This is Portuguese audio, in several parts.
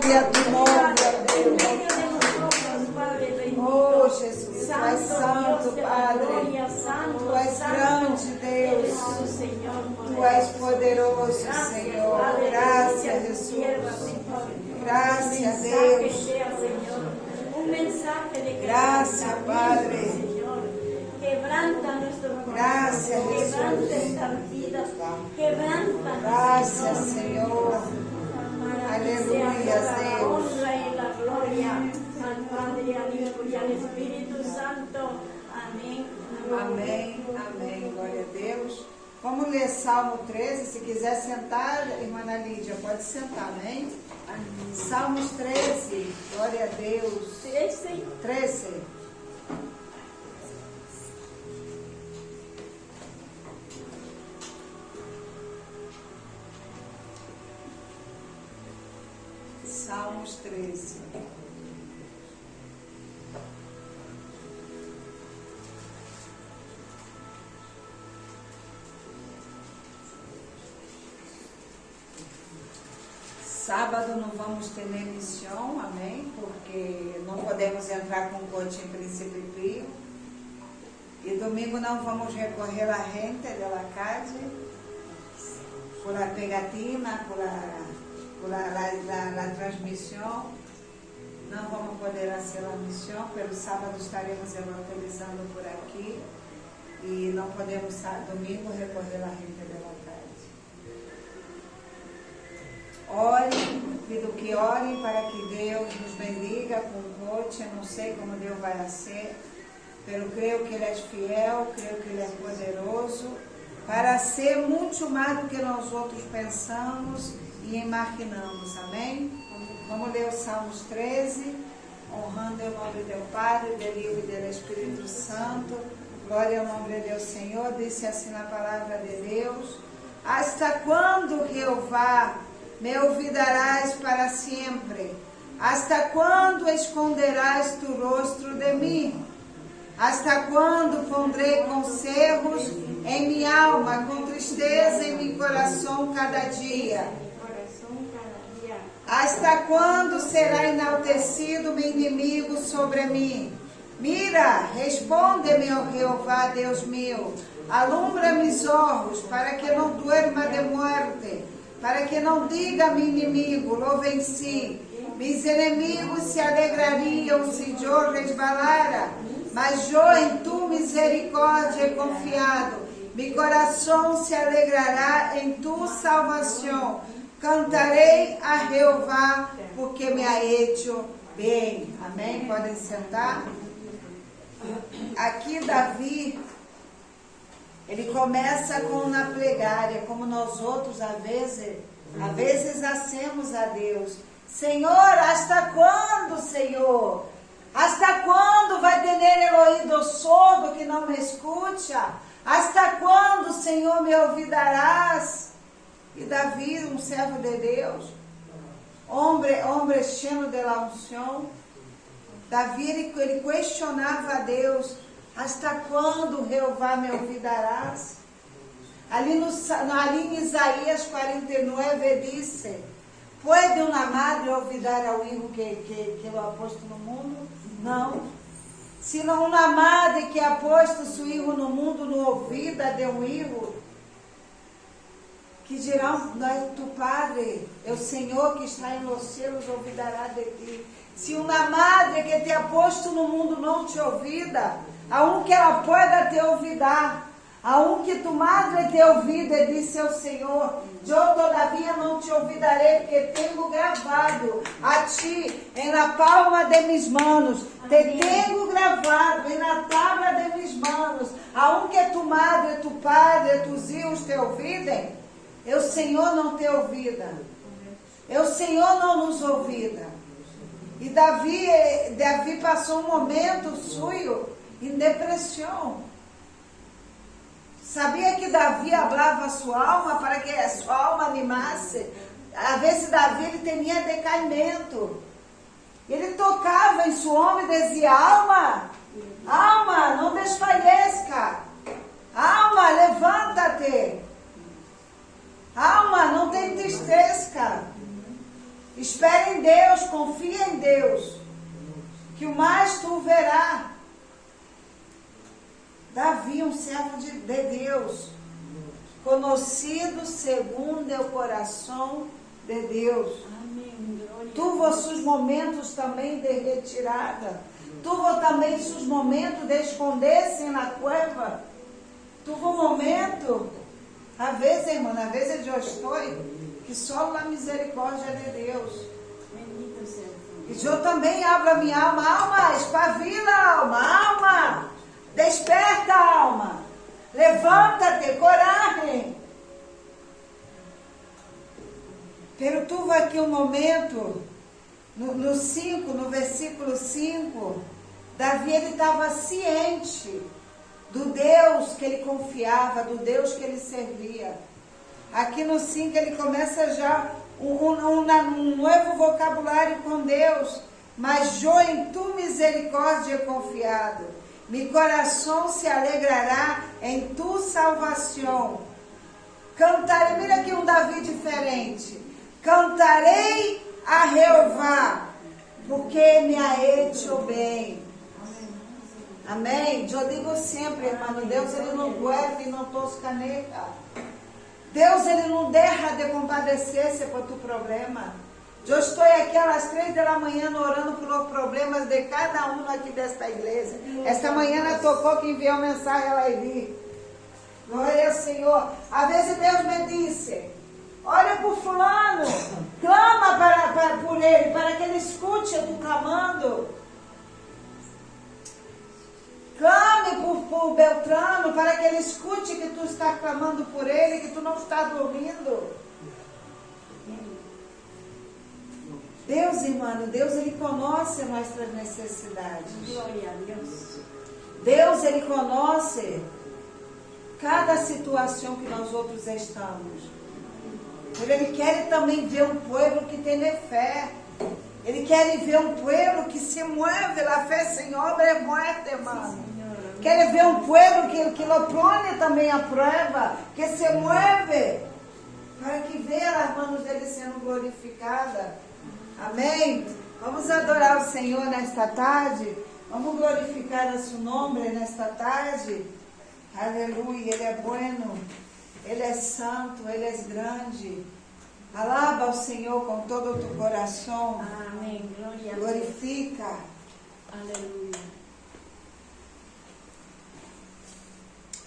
sea tu nombre, Deus. Oh, Jesus, Tu és santo, Padre. Tu és grande, Deus. Tu és poderoso, Senhor. Graças, Jesus. Graças, Deus. Gracias, Padre. Quebranta nuestro corazón. Gracias, Jesús. Quebranta estas vidas. Quebranta. Gracias, Señor. Aleluya, La Deus. honra y la gloria al Padre, al Hijo y al Espíritu Santo. Amém. Amém, amém. Glória a Deus. Vamos ler Salmo 13. Se quiser sentar, irmã Ana Lídia, pode sentar, amém? Salmos 13. Glória a Deus. 13. Salmos 13. Sábado não vamos ter nem missão, amém? Porque não podemos entrar com coche em Príncipe Pío. E domingo não vamos recorrer à gente da calle, por la pegatina, por la transmissão. Não vamos poder fazer a missão, pelo sábado estaremos evangelizando por aqui. E não podemos domingo recorrer à gente da calle. Orem, pido que orem para que Deus nos bendiga com o coche. Não sei como Deus vai ser, mas creio que Ele é fiel, creio que Ele é poderoso para ser muito mais do que nós outros pensamos e imaginamos, amém? Vamos ler o Salmos 13, honrando o nome do Padre, do Filho e do Espírito Santo. Glória ao nome de Deus, Senhor. Disse assim na palavra de Deus: hasta quando, Jeová, me olvidarás para sempre? Hasta quando esconderás tu rosto de mim? Hasta quando pondrei conservos em minha alma, com tristeza em meu coração cada dia? Hasta quando será enaltecido meu inimigo sobre mim? Mira, responde-me, ó Jeová, Deus meu. Alumbra meus olhos, para que não duerma de morte, para que não diga meu inimigo, lo venci. Meus inimigos se alegrariam se eu resbalara, mas eu em tu misericórdia he confiado. Meu coração se alegrará em tu salvação. Cantarei a Jeová, porque me ha hecho bem. Amém? Podem sentar. Aqui Davi, ele começa com uma plegária, como nós outros, às vezes hacemos a Deus. Senhor, hasta quando, Senhor? Hasta quando vai ter o ouído sordo que não me escuta? Hasta quando, Senhor, me ouvidarás? E Davi, um servo de Deus, homem cheio de la unção, Davi, ele questionava a Deus: hasta quando, Jeová, me ouvidarás? Ali em Isaías 49 disse: pode uma madre olvidar ao filho que lo ha posto no mundo? Não. Se não uma madre que ha posto seu filho no mundo não ouvida de um filho, que dirão, tu Padre, é o Senhor que está em los cielos, ouvidará de ti. Se uma madre que te ha posto no mundo não te ouvida, a que ela pueda te ouvidar, a que tu madre te ouvida, disse o Senhor, eu todavia não te ouvidarei, porque tenho gravado a ti em la palma de mis manos, te tenho gravado em la tabla de mis manos, a que tu madre, tu padre, tus filhos te ouvidem, o Senhor não te ouvida, o Senhor não nos ouvida. E Davi passou um momento suyo em depressão. Sabia que Davi falava a sua alma para que a sua alma animasse? Às vezes Davi ele tinha decaimento. Ele tocava em sua alma e dizia: alma, alma, não desfaleça. Alma, levanta-te. Alma, não tem tristeza. Espere em Deus, confia em Deus, que o mais tu verá. Davi, um servo de Deus, conhecido segundo o coração de Deus. Amém. Glória. Tuvo seus momentos também de retirada. Tuvo também seus momentos de esconder-se na cueva. Tuvo um momento, às vezes, irmã, às vezes eu estou, que só a misericórdia de Deus. Bendito seja o E eu também abro a minha alma. Alma, espavila, alma. Desperta, alma. Levanta-te, coragem. Pero tuvo aqui um momento, no 5, no versículo 5, Davi, ele estava ciente do Deus que ele confiava, do Deus que ele servia. Aqui no 5 ele começa já um novo vocabulário com Deus. Mas eu em tu misericórdia confiado, meu coração se alegrará em tu salvação. Cantarei, mira aqui um Davi diferente. Cantarei a Jeová, porque me ha hecho bem. Amém? Eu digo sempre, irmão, Deus ele não guarda e não toscaneja. Deus ele não deixa de compadecer-se por tu problema. Eu estou aqui às 3 da manhã orando pelos problemas de cada um aqui desta igreja. Esta manhã ela tocou que enviou mensagem a Lairi. Glória ao Senhor. Às vezes Deus me disse, olha para o fulano, clama por ele, para que ele escute eu estou clamando. Clame por Beltrano, para que ele escute que tu está clamando por ele, que tu não está dormindo. Deus, irmão, Deus, ele conhece nossas necessidades. Glória a Deus. Deus, ele conhece cada situação que nós outros estamos. Ele quer também ver um povo que tem fé. Ele quer ver um povo que se move. A fé sem obra é morte, irmão. Quer ver um povo que lo põe também à prova, que se move, para que veja as mãos dele sendo glorificadas. Amém? Vamos adorar o Senhor nesta tarde. Vamos glorificar o seu nome nesta tarde. Aleluia, Ele é bueno, Ele é santo, Ele é grande. Alaba ao Senhor com todo o teu coração. Amém. Glória a Deus. Glorifica. Aleluia.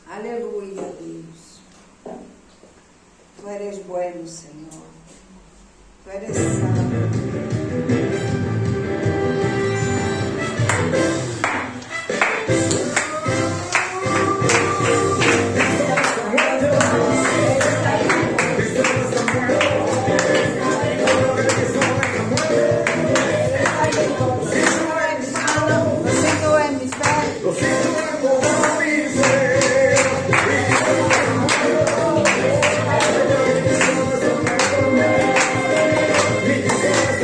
Aleluia, Deus. Tu eres bueno, Senhor. Tu eres santo. Dios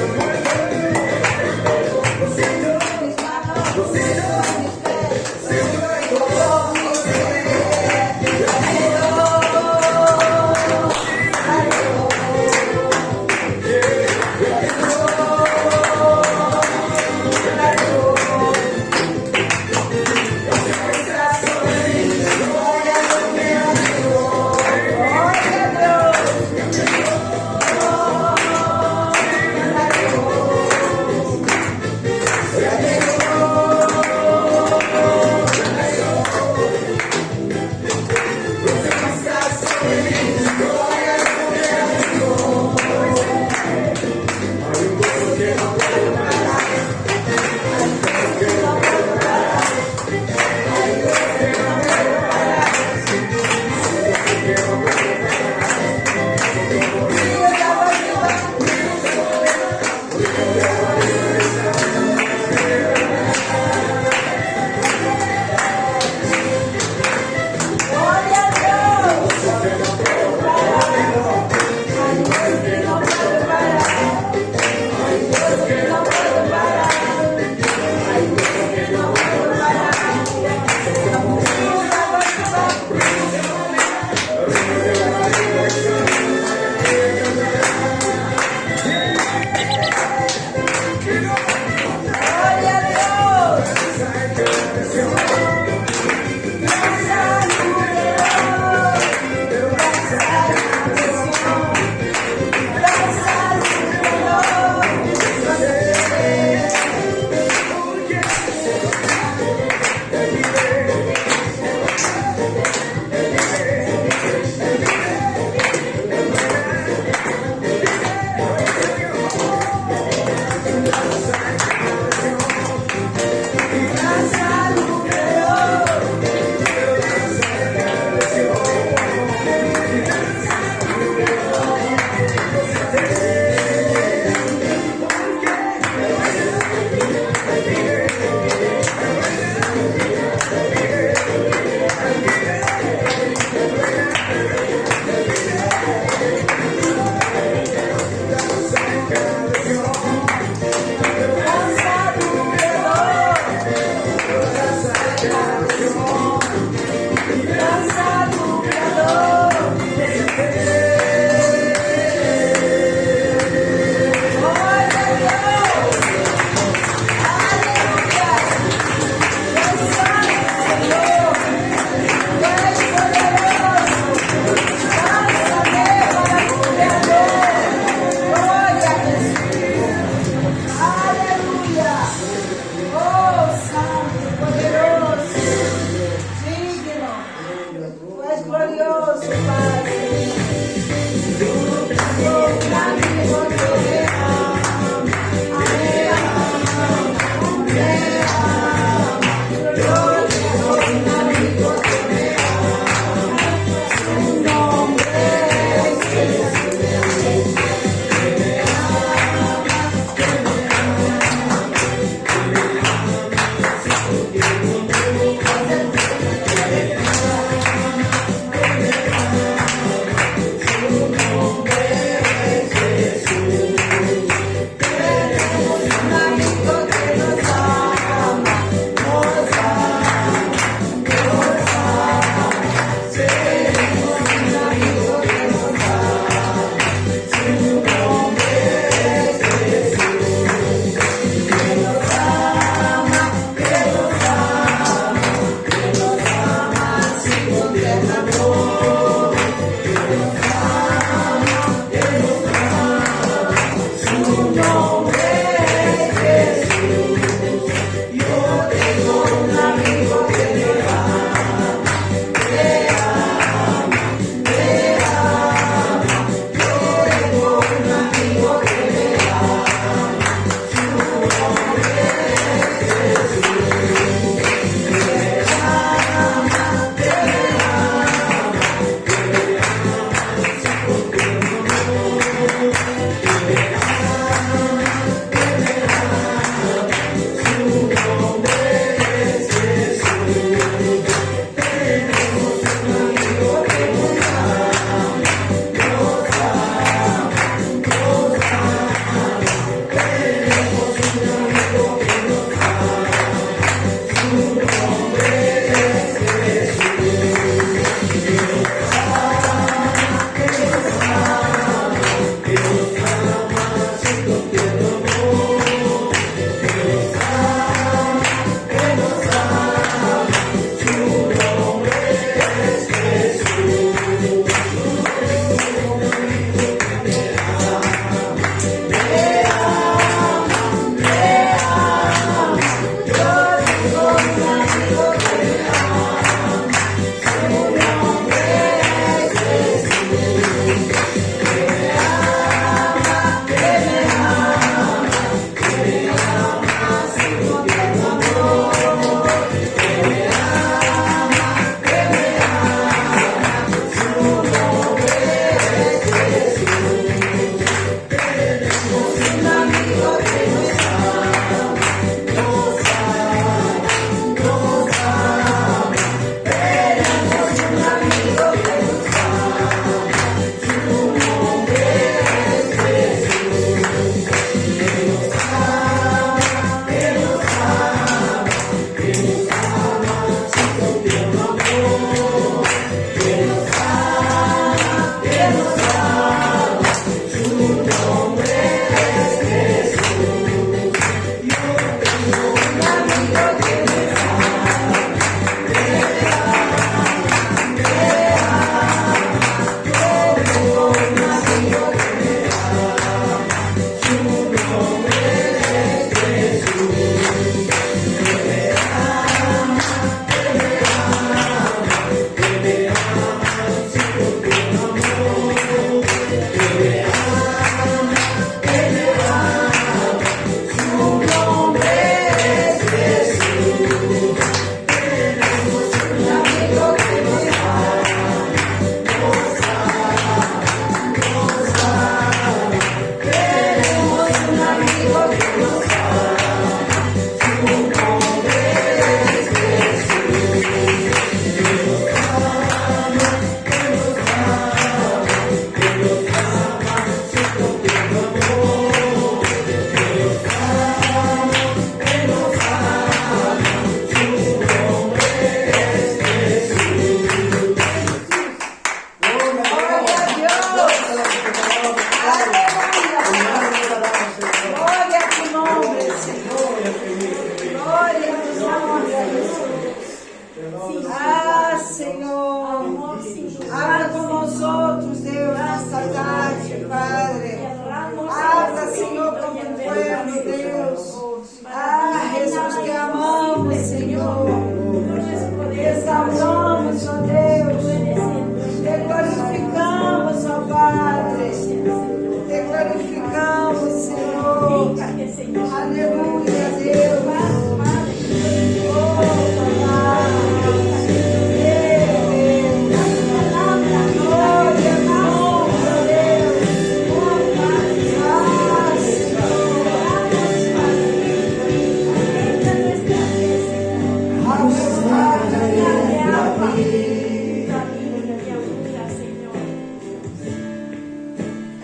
Aleluia, Deus.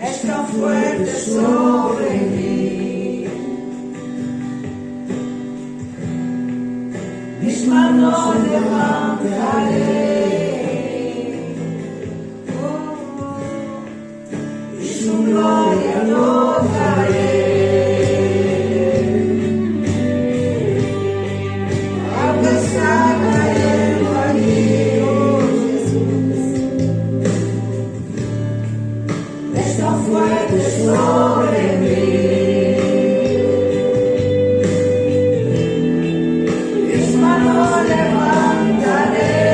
És tão fuerte sobre mí. Mis manos levantaré. Y su gloria notaré. Algo está cayendo aquí, oh Jesús. Es tan fuerte sobre mí. Mis manos levantaré.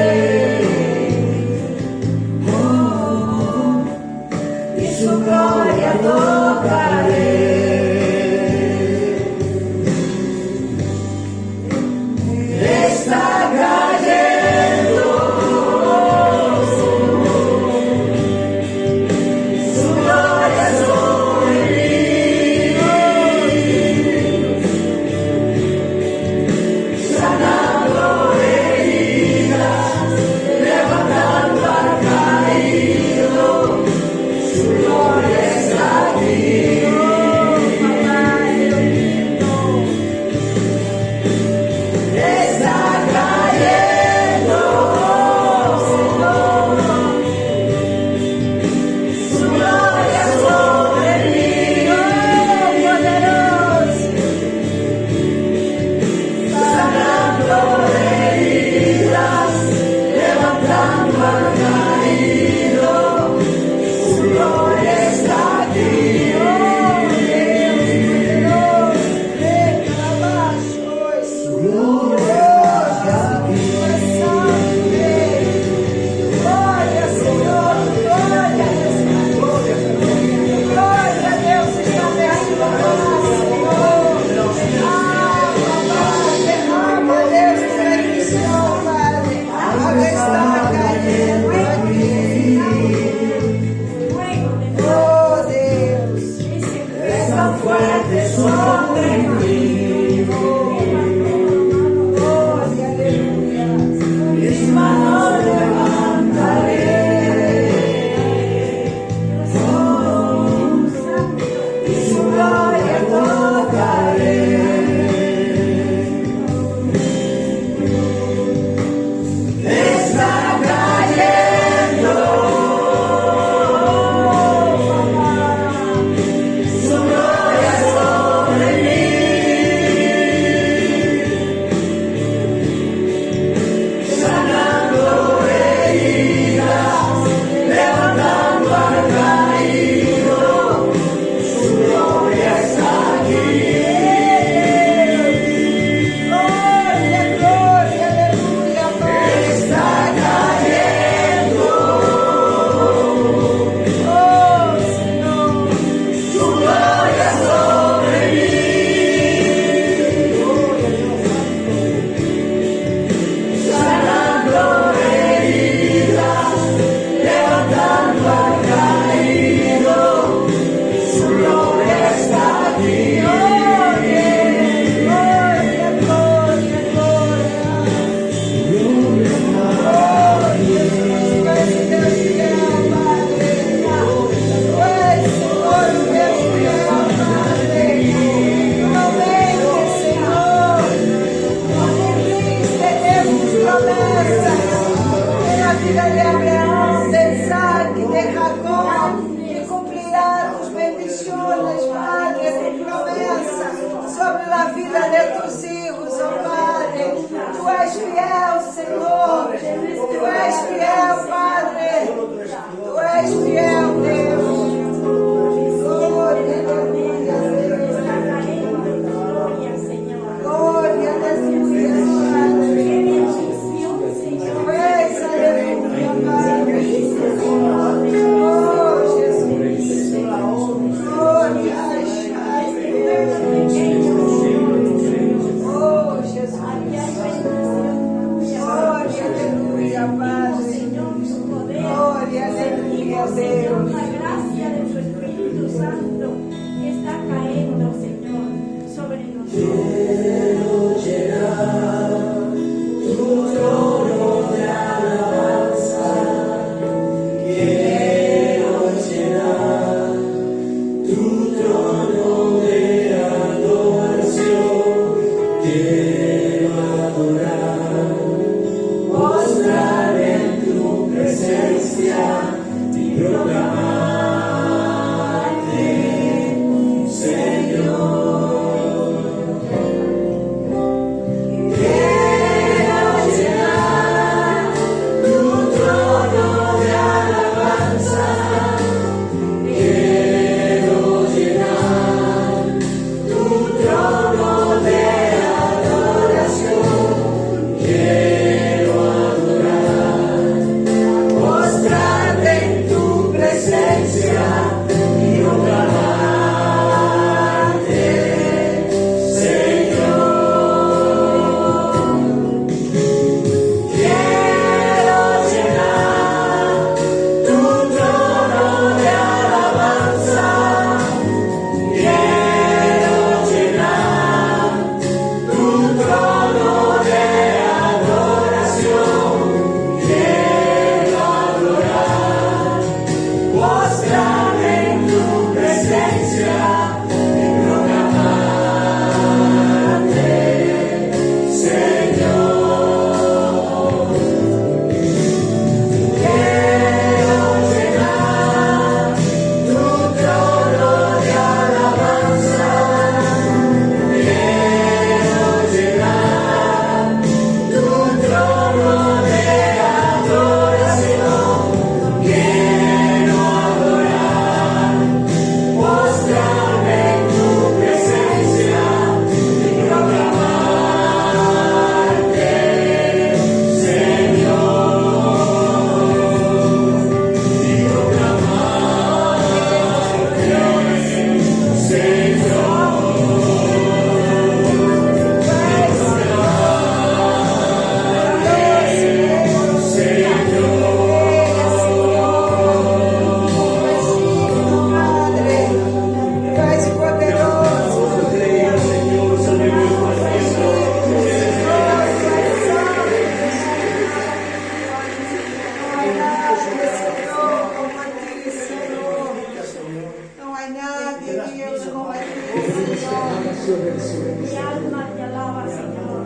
Mi alma te alaba, Señor.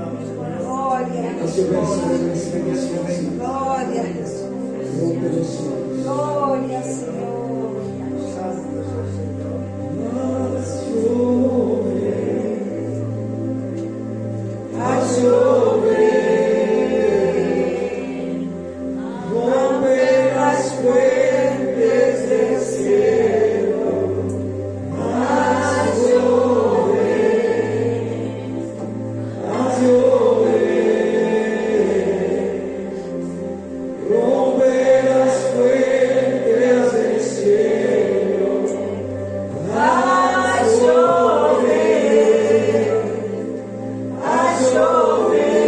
Glória a Jesus. Glória a Jesus. Glória, Senhor. A chover.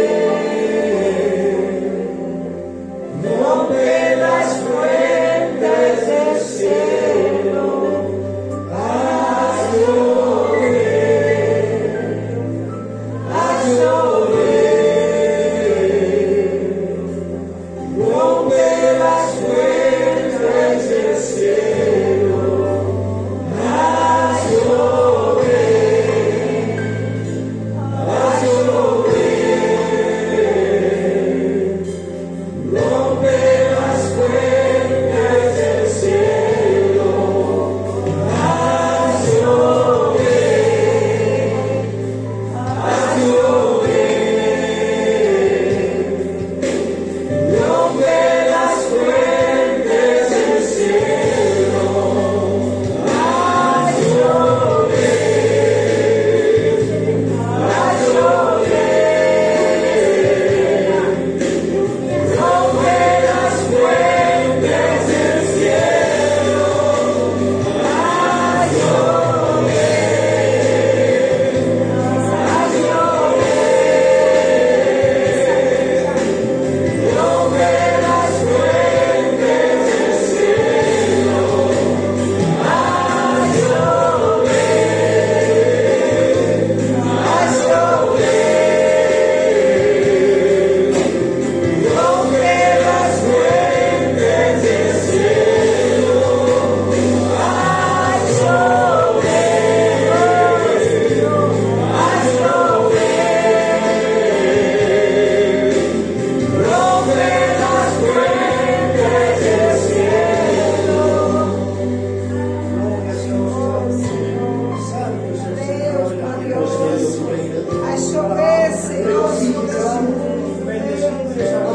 Senhor,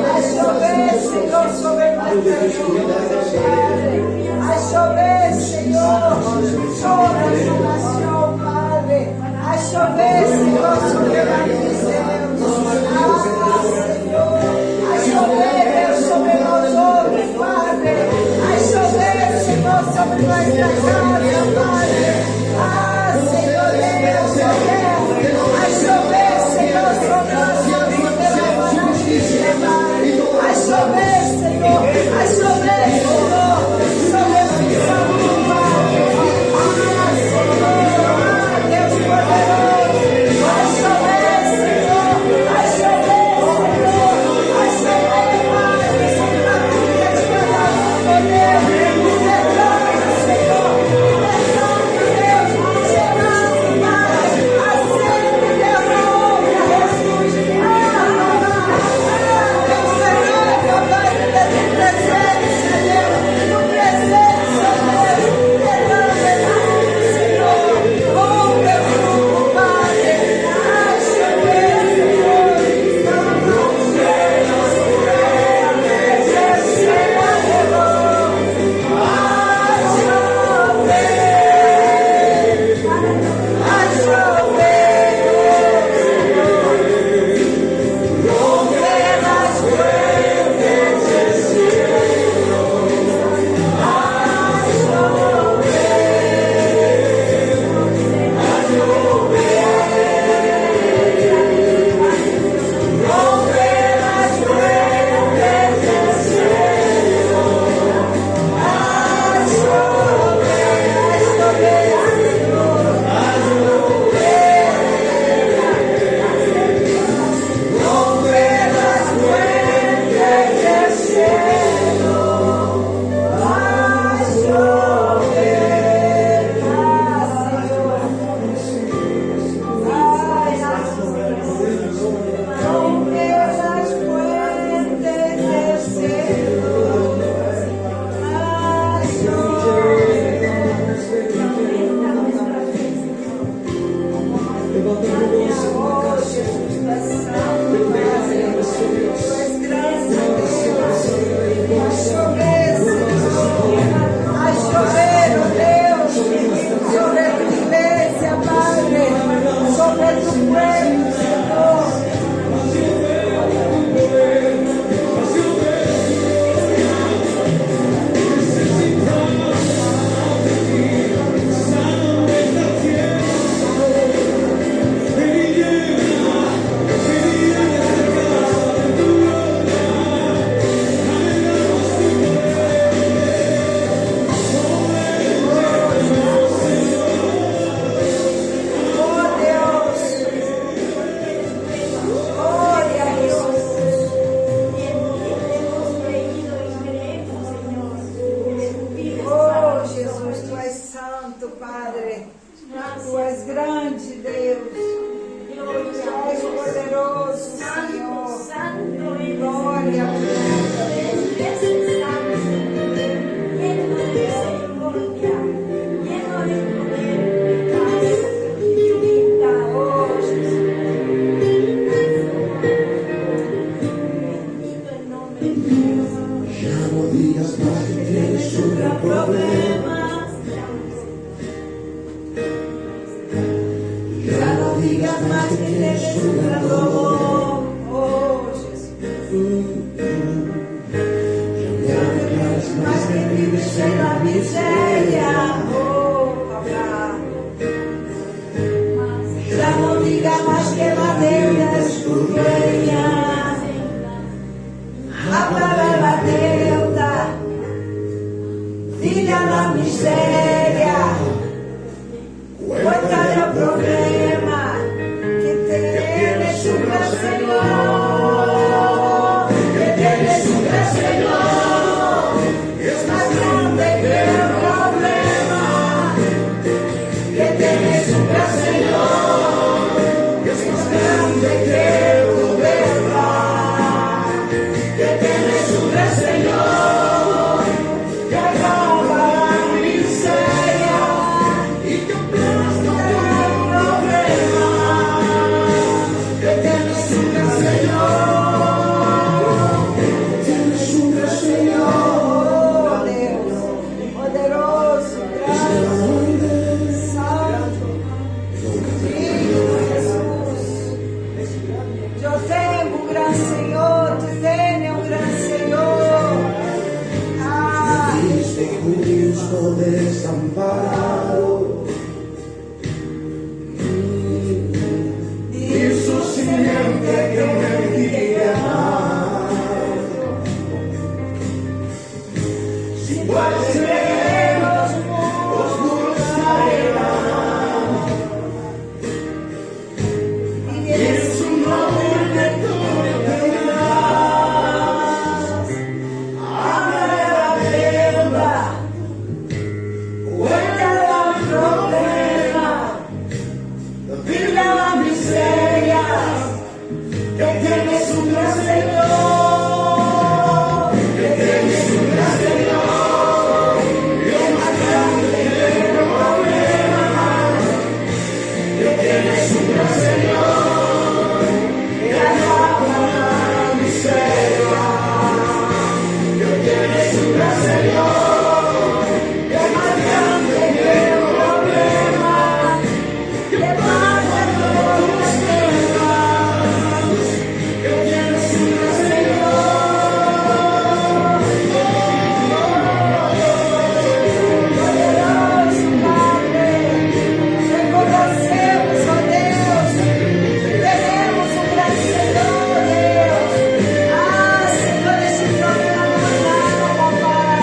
a chover, Senhor, sobre nossas vidas, Padre. A chover, Senhor, sobre essa nação, Padre. A chover, Senhor, sobre a Deus. Ah, Senhor, a chover, Deus, sobre nós outros, Padre. A chover, Senhor, sobre nossa casa, Padre. Ah, Senhor Deus, a chover, Senhor, sobre nossa vida, a chover, Senhor, a chover, Senhor, sobre esse santo, Padre. Ah, Senhor, ah, Deus poderoso, a chover, Senhor, a chover, Senhor, a chover, Padre, sobre a vida de cada um, Deus, libertando, Senhor, libertando, Deus, gerando, Padre, acende, Deus, a obra, Jesus, Deus, derrama, Padre, desse presença, Deus, no presença, Deus, derrama, Senhor, oh, Deus, oh, Padre, a chover, Senhor, gran Senhor, tu tens um gran Senhor. Ah, Cristo justo desamparado, y su simiente que me guía más. Si cualquiera los muros caerán, y en su nombre tú me dirás, habla la verdad, cuenta la problema, dile la miseria, que tienes un gran Señor, que tienes un gran Señor, y el más grande que no problema, que tienes un gran Señor, que acaba la miseria, que tienes un gran Señor, que el más grande que no problema, que paga todos los pecados, que tienes un gran Señor. poderoso Padre, reconhecemos, ó Deus, teremos um grande Senhor, Deus. Ah, Senhor, esse problema não é nada, Pai.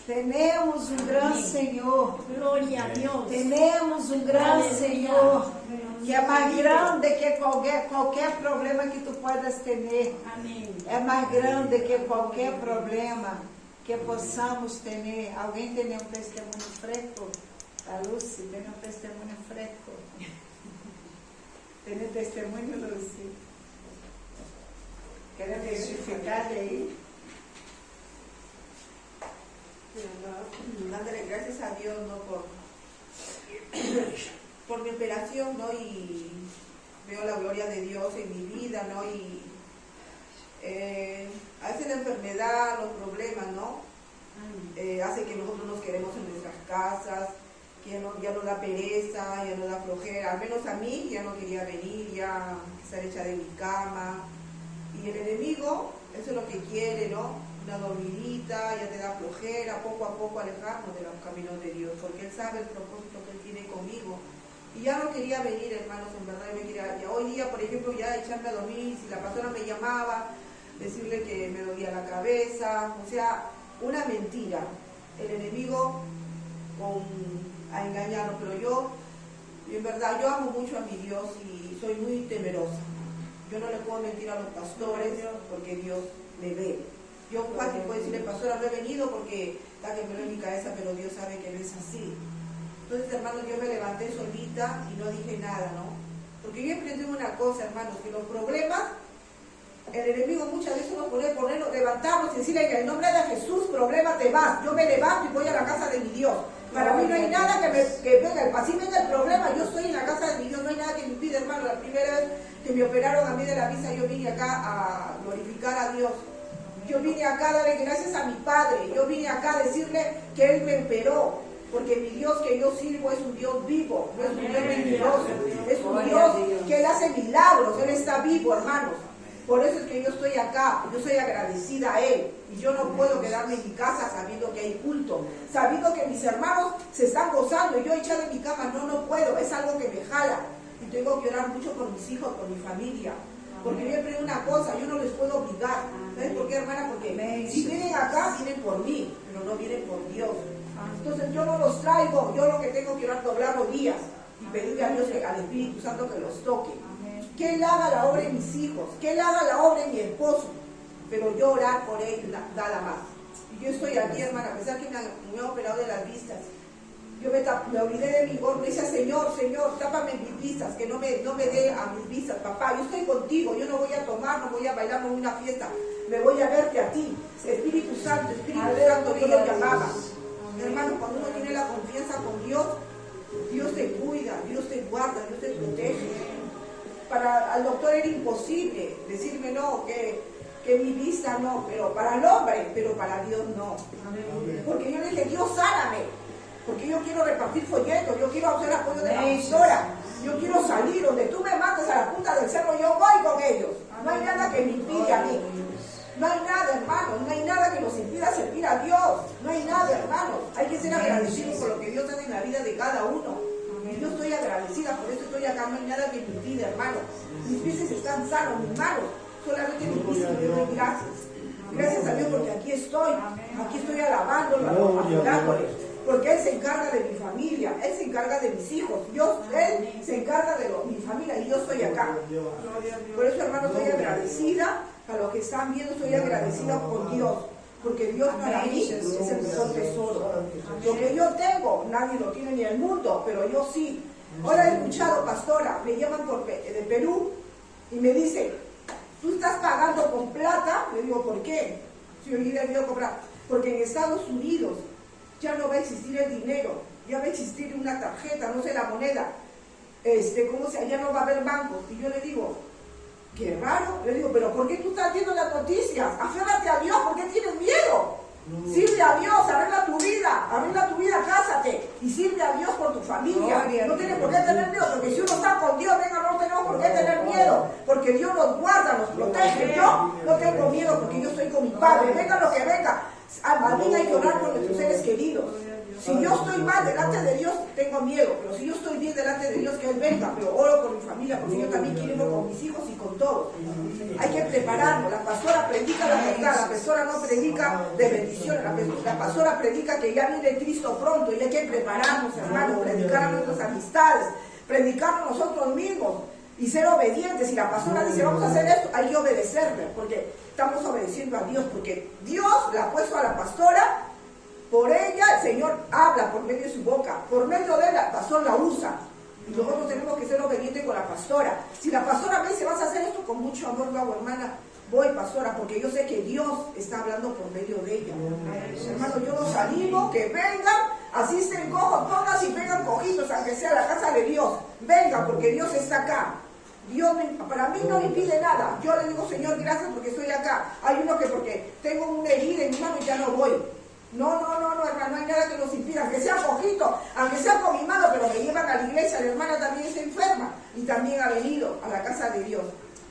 Tenemos un gran Senhor. Gloria a Dios. Tenemos um gran Aleluia. Senhor que é mais grande que qualquer problema que tu puedas ter. Amén. É mais grande que qualquer problema que possamos ter. Alguém tem um testemunho fresco? A Lucy tem um testemunho fresco. Tem um testemunho, Lucy? Quer testificar aí? Dándole gracias a Dios, ¿no? por mi operación, ¿no? Y veo la gloria de Dios en mi vida, ¿no? Y a veces la enfermedad, los problemas, ¿no? Hace que nosotros nos queremos en nuestras casas, que ya no da pereza, ya no da flojera, al menos a mí ya no quería venir, ya estar hecha de mi cama. Y el enemigo, eso es lo que quiere, ¿no? Una dormidita, ya te da flojera, poco a poco alejarnos de los caminos de Dios, porque Él sabe el propósito que Él tiene conmigo. Y ya no quería venir, hermanos, en verdad, ya hoy día, por ejemplo, ya echarme a dormir, si la persona me llamaba, decirle que me dolía la cabeza, o sea, una mentira. El enemigo a engañarnos, pero yo en verdad, yo amo mucho a mi Dios y soy muy temerosa. Yo no le puedo mentir a los pastores porque Dios me ve. Yo fácil puedo decirle, pastora, no he venido porque está que me lo en mi cabeza, pero Dios sabe que no es así. Entonces, hermanos, yo me levanté solita y no dije nada, ¿no? Porque yo aprendí una cosa, hermanos, que los problemas, el enemigo muchas veces nos puede levantarnos y decirle, en el nombre de Jesús, problema te vas. Yo me levanto y voy a la casa de mi Dios. Para mí no hay nada que venga, así venga el problema, yo estoy en la casa de mi Dios, no hay nada que me impida, hermano. La primera vez que me operaron a mí de la vista, yo vine acá a glorificar a Dios. Yo vine acá a darle gracias a mi Padre, yo vine acá a decirle que Él me operó. Porque mi Dios que yo sirvo es un Dios vivo, no es un Dios mentiroso, es un Dios que Él hace milagros, Él está vivo, hermanos. Por eso es que yo estoy acá, yo soy agradecida a Él. Y yo no puedo quedarme en mi casa sabiendo que hay culto, sabiendo que mis hermanos se están gozando y yo echada en mi cama, no puedo, es algo que me jala. Y tengo que orar mucho por mis hijos, por mi familia. Porque yo aprendí una cosa, yo no les puedo obligar. ¿Sabes por qué, hermana? Porque si vienen acá, vienen por mí, pero no vienen por Dios. Entonces yo no los traigo, yo lo que tengo que orar, doblar rodillas y pedirle a Dios, al Espíritu Santo que los toque. Que Él haga la obra en mis hijos, que Él haga la obra en mi esposo, pero yo orar por Él nada más. Y yo estoy aquí, hermana, a pesar que me han operado de las vistas, yo me olvidé de mi gorro, me decía, Señor, tápame mis vistas, que no me dé a mis vistas, papá, yo estoy contigo, yo no voy a tomar, no voy a bailar en una fiesta, me voy a verte a ti, Espíritu Santo, yo lo llamaba. Hermano, cuando uno tiene la confianza con Dios, Dios te cuida, Dios te guarda, Dios te protege. Al doctor era imposible decirme no, que mi vista no, pero para el hombre, pero para Dios no. Porque yo le dije, Dios sáname, porque yo quiero repartir folletos, yo quiero hacer apoyo de la pastora, yo quiero salir, donde tú me mandes a la punta del cerro, yo voy con ellos. No hay nada que me impide a mí. No hay nada, hermanos, no hay nada que nos impida servir a Dios. No hay nada, hermanos. Hay que ser agradecidos por lo que Dios hace en la vida de cada uno. Y yo estoy agradecida, por eso estoy acá. No hay nada que me impida, hermanos. Mis pies están sanos, mis manos. Solamente mis pies y le doy gracias. Gracias a Dios porque aquí estoy alabándolo, adorándole. Porque Él se encarga de mi familia, Él se encarga de mis hijos, Él se encarga de mi familia y yo estoy acá. Por eso, hermanos, estoy agradecida. A los que están viendo, estoy agradecida por Dios, porque Dios para mí es el mejor tesoro. Lo que yo tengo, nadie lo tiene ni el mundo, pero yo sí. Ahora he escuchado, pastora, me llaman de Perú y me dicen, ¿tú estás pagando con plata? Le digo, ¿por qué? Si yo hubiera ido a comprar, porque en Estados Unidos ya no va a existir el dinero, ya va a existir una tarjeta, no sé, la moneda, ya no va a haber bancos. Y yo le digo, qué raro. Le digo, pero ¿por qué tú estás viendo las noticias? Aférrate a Dios, ¿por qué tienes miedo? Sirve a Dios, arregla tu vida, cásate y sirve a Dios por tu familia. No tienes por qué tener miedo, porque si uno está con Dios, no tenemos por qué tener miedo, porque Dios nos guarda, nos protege. Yo no tengo miedo porque yo estoy con mi Padre, venga lo que venga. A mí hay que orar por nuestros seres queridos. Si yo estoy mal delante de Dios, tengo miedo, pero si yo estoy bien delante de Dios, que Él venga, pero oro por mi familia, porque yo también quiero ir con mis hijos y con todos. Hay que prepararnos. La pastora predica la verdad, la pastora no predica de bendición, la pastora predica que ya viene Cristo pronto y hay que prepararnos, hermanos, predicar a nuestras amistades, predicarnos nosotros mismos y ser obedientes. Si la pastora dice, vamos a hacer esto, hay que obedecerle, porque estamos obedeciendo a Dios, porque Dios la ha puesto a la pastora. Por ella el Señor habla por medio de su boca, por medio de la pastora la usa. Y nosotros tenemos que ser obedientes con la pastora. Si la pastora me dice, vas a hacer esto, con mucho amor lo hago, hermana. Voy, pastora, porque yo sé que Dios está hablando por medio de ella. Hermano, yo los animo que vengan, así estén cojos, todas y vengan cojitos, aunque sea la casa de Dios. Vengan, porque Dios está acá. Dios para mí no me impide nada. Yo le digo, Señor, gracias porque estoy acá. Hay uno que porque tengo una herida en mi mano y ya no voy. No, hermano, no hay nada que nos impida, aunque sea poquito, aunque sea con mi mano, pero me llevan a la iglesia. La hermana también está enferma y también ha venido a la casa de Dios.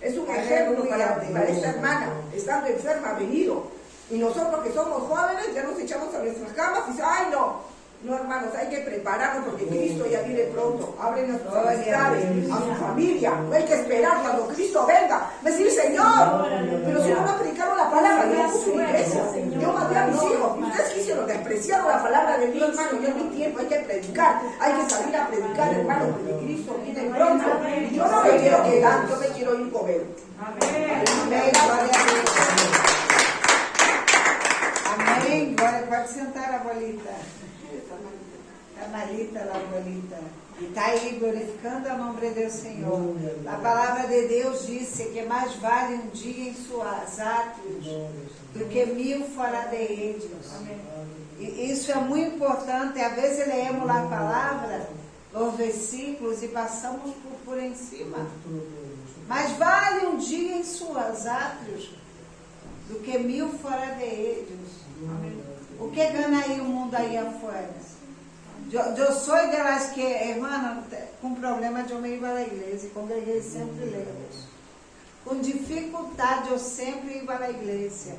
Es un ejemplo para esta hermana, estando enferma, ha venido. Y nosotros que somos jóvenes ya nos echamos a nuestras camas y dicen, ay no, hermanos, hay que prepararnos porque Cristo ya viene pronto. Abren a sus amistades, a su familia. No hay que esperar cuando Cristo venga. Decir, Señor, pero si no nos predicaron la palabra, yo puse una iglesia. Yo mandé a mis hijos. Y ustedes quisieron, despreciaron la palabra de Dios, hermano. Yo en mi tiempo hay que predicar. Hay que salir a predicar, hermano, porque Cristo viene pronto. Y yo no me quiero quedar, yo me quiero ir con Él. Amén. Amém. Agora pode sentar, abuelita. A Marita, a abuelita. E está aí glorificando o nome de Deus, Senhor. A palavra de Deus disse que mais vale um dia em suas atos do que 1000 fora de eles. E isso é muito importante. Às vezes lemos a palavra, os versículos e passamos por em cima. Mas vale um dia em suas atos do que 1000 fora de eles. O que ganha aí o mundo aí afora? Eu sou de las que, hermana, com problema de eu me ir para a igreja, e congreguei sempre lejos. Com dificuldade eu sempre ia para a igreja.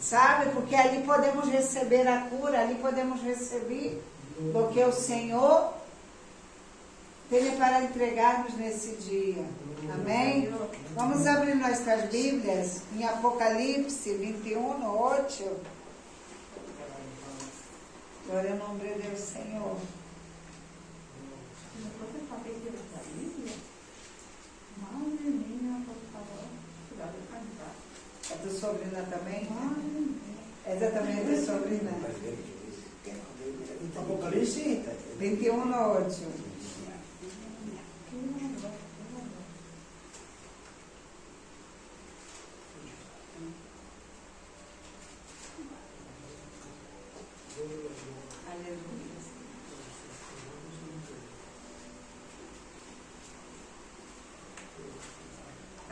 Sabe? Porque ali podemos receber a cura, ali podemos receber o que o Senhor tem para entregar-nos nesse dia. Amém? Vamos abrir nossas Bíblias em Apocalipse 21, 8. Glória ao nome de Deus, Senhor. É tua sobrina também? Essa também é tua sobrina. Apocalipse 21, 8.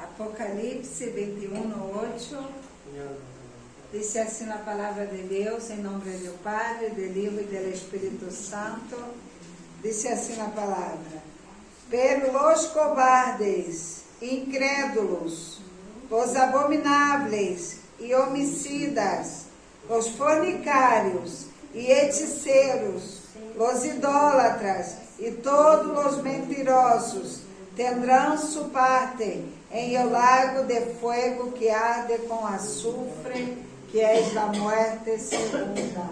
Apocalipse 21, 8. Diz assim a palavra de Deus, em nome do Padre, do Filho e do Espírito Santo. Diz assim a palavra: pelos cobardes, incrédulos, os abomináveis e homicidas, os fornicários e hechiceiros, os idólatras e todos os mentirosos tendrão su parte em el lago de fuego que arde com azufre, que é a morte segunda.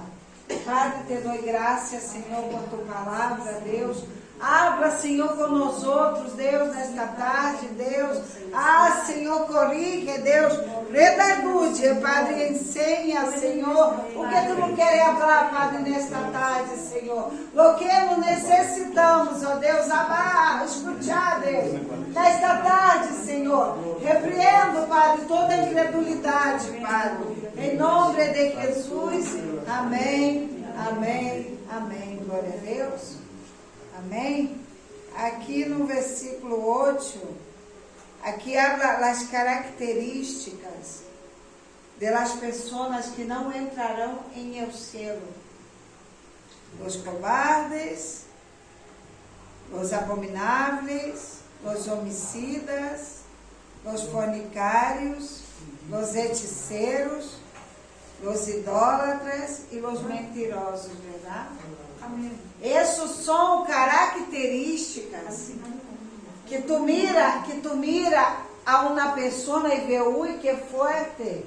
Padre, te dou graças, Senhor, por tua palavra, Deus. Habla, Senhor, com nós outros, Deus, nesta tarde, Deus. Ah, Senhor, corrige, Deus. Redagude, Padre, ensina, Senhor, o que tu não queres falar, Padre, nesta tarde, Senhor. O que nós necessitamos, ó Deus, amar, escutar, Deus. Nesta tarde, Senhor, repreendo, Padre, toda incredulidade, Padre. Em nome de Jesus, amém, amém, amém. Glória a Deus. Amém? Aqui no versículo 8, aqui habla as características de las pessoas que não entrarão em el cielo. Os cobardes, os abomináveis, os homicidas, os fornicários, os hechiceiros, os idólatras e os mentirosos, verdade? Amém. Essas são características que tu mira a uma pessoa e vê, ui, que forte,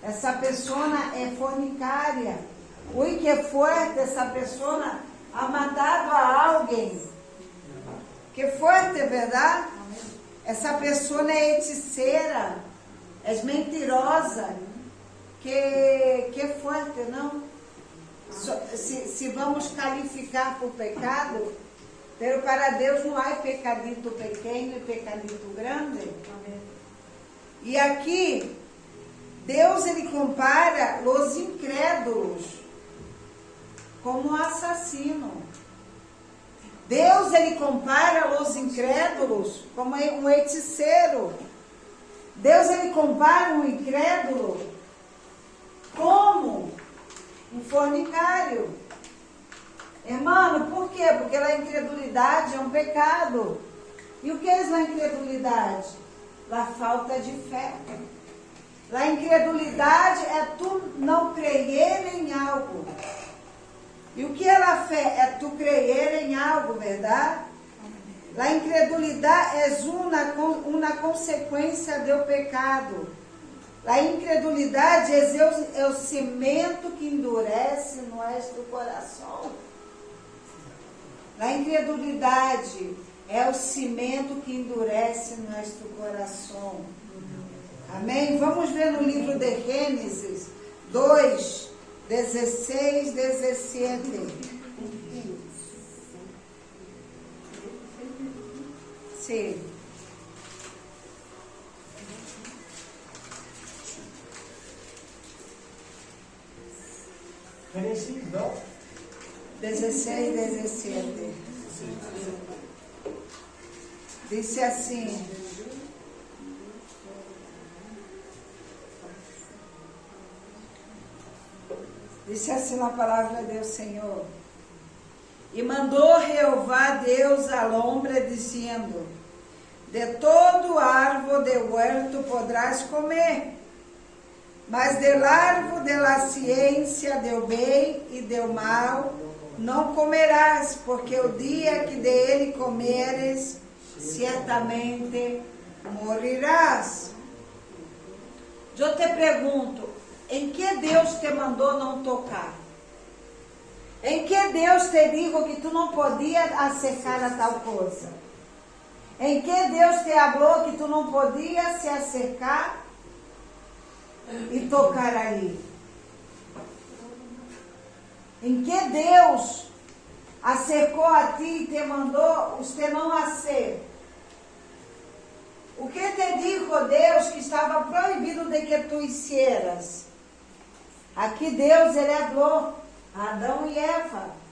essa pessoa é fornicária, ui, que forte, essa pessoa ha matado a alguém, que forte, verdade? Essa pessoa é hechiceira, é mentirosa, que forte, não? Se vamos qualificar por pecado, pero para Deus não há pecadito pequeno e pecadito grande. E aqui, Deus ele compara os incrédulos como assassino. Deus ele compara os incrédulos como um hechiceiro. Deus ele compara um incrédulo como um fornicário. Irmão, por quê? Porque a incredulidade é um pecado. E o que é a incredulidade? A falta de fé. A incredulidade é tu não crer em algo. E o que é a fé? É tu crer em algo, verdade? A incredulidade é uma consequência do pecado. A incredulidade é o cimento que endurece nosso coração. A incredulidade é o cimento que endurece nosso coração. Amém? Vamos ver no livro de Gênesis 2, 16, 17. Sim. Gênesis 2. 16, 17. Disse assim: disse assim na palavra de Deus, Senhor: E mandou Jeová Deus al hombre, dizendo: de todo árvore do huerto podrás comer, mas del árvore de la ciência do bem e do mal não comerás, porque o dia que dele comeres, certamente morirás. Eu te pergunto, em que Deus te mandou não tocar? Em que Deus te dijo que tu não podias acercar a tal coisa? Em que Deus te falou que tu não podias se acercar e tocar aí? Em que Deus acercou a ti e te mandou você não hacer? O que te dijo Deus que estava proibido de que tu hicieras? Aqui Deus, ele falou a Adão e Eva.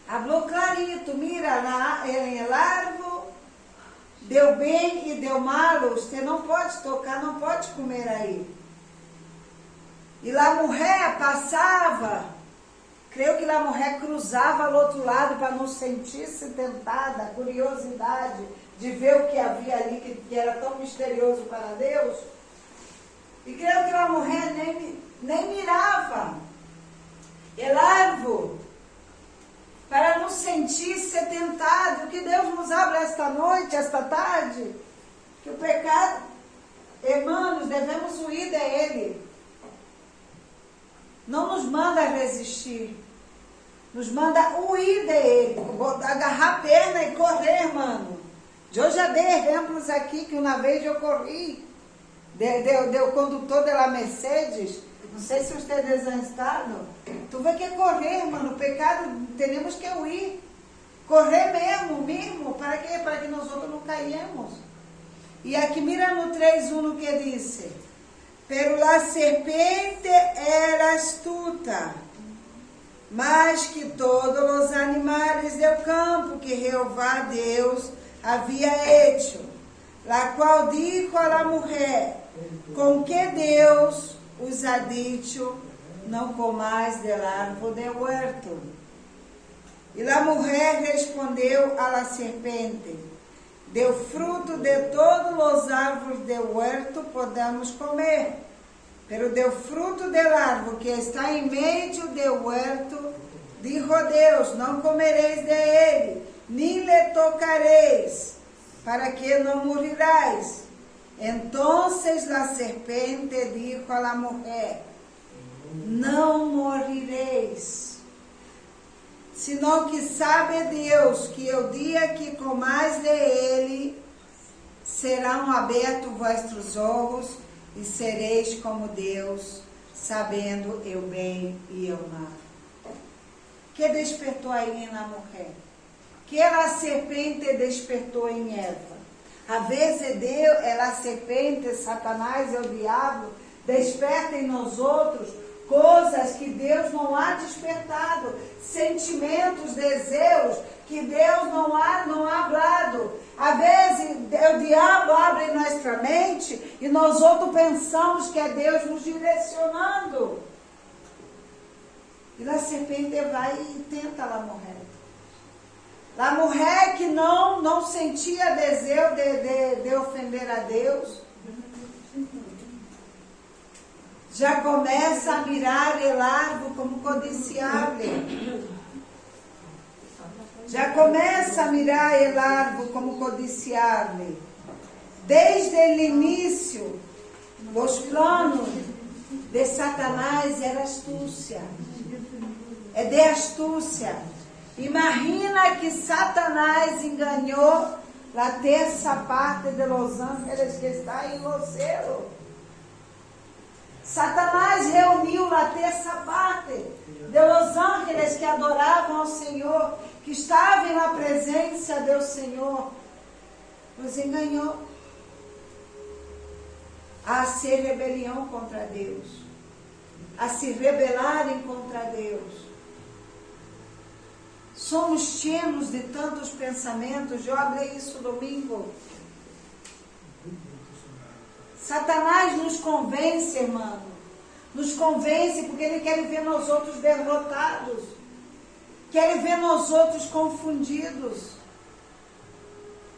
Falou clarito, mira, em el árvore deu bem e deu mal, você não pode tocar, não pode comer aí. E lá a mulher passava, creio que lá a mulher cruzava ao outro lado para não sentir-se tentada, curiosidade de ver o que havia ali, que era tão misterioso para Deus. E creio que lá a mulher nem mirava el árvore, para não sentir-se tentado. O que Deus nos abre esta noite, esta tarde, que o pecado, irmãos, devemos huir dele. Não nos manda resistir, nos manda huir dele, agarrar a perna e correr, mano. Eu já dei exemplos aqui, que uma vez eu corri, do condutor da Mercedes. Não sei se vocês han estado. Tu vê que correr, mano. O pecado, temos que huir. Correr mesmo. ¿Para quê? Para que nós outros não caímos. E aqui mira no 3:1 que diz: pero la serpiente era astuta, mais que todos os animais do campo que Jeová Deus havia hecho, la qual dijo a la mujer: com que Deus os ha dicho, não comais del árvore del huerto. E a mulher respondeu a la serpente: do fruto de todos os árvores del huerto podemos comer, pero do fruto del árvore que está em meio do huerto, dijo Deus: não comereis de ele, nem lhe tocareis, para que não morrerais. Entonces la serpente dijo a la mujer: não morireis, senão que sabe Deus que o dia que comais de ele, serão abertos vossos olhos e sereis como Deus, sabendo o bem e o mal. Que despertou aí na mulher? Que a serpente despertou em Eva? Às vezes Deus, a serpente, Satanás, o diabo, desperta em nós outros coisas que Deus não há despertado, sentimentos, desejos que Deus não há falado. Às vezes o diabo abre nossa mente e nós outros pensamos que é Deus nos direcionando. E a serpente vai e tenta a mulher. A mulher que não sentia desejo de ofender a Deus, já começa a mirar o árvore como codiciável. Já começa a mirar o árvore como codiciável. Desde o início, os planos de Satanás eram astúcia. É de astúcia. Imagina que Satanás enganou a terça parte de los ángeles que está em los céus. Satanás reuniu a terça parte de los ángeles que adoravam ao Senhor, que estavam na presença do Senhor. Os enganou a ser rebelião contra Deus, a se rebelarem contra Deus. Somos cheios de tantos pensamentos. Eu falei isso domingo. Satanás nos convence, irmão. Nos convence porque ele quer ver nós outros derrotados. que Ele vê nós outros confundidos,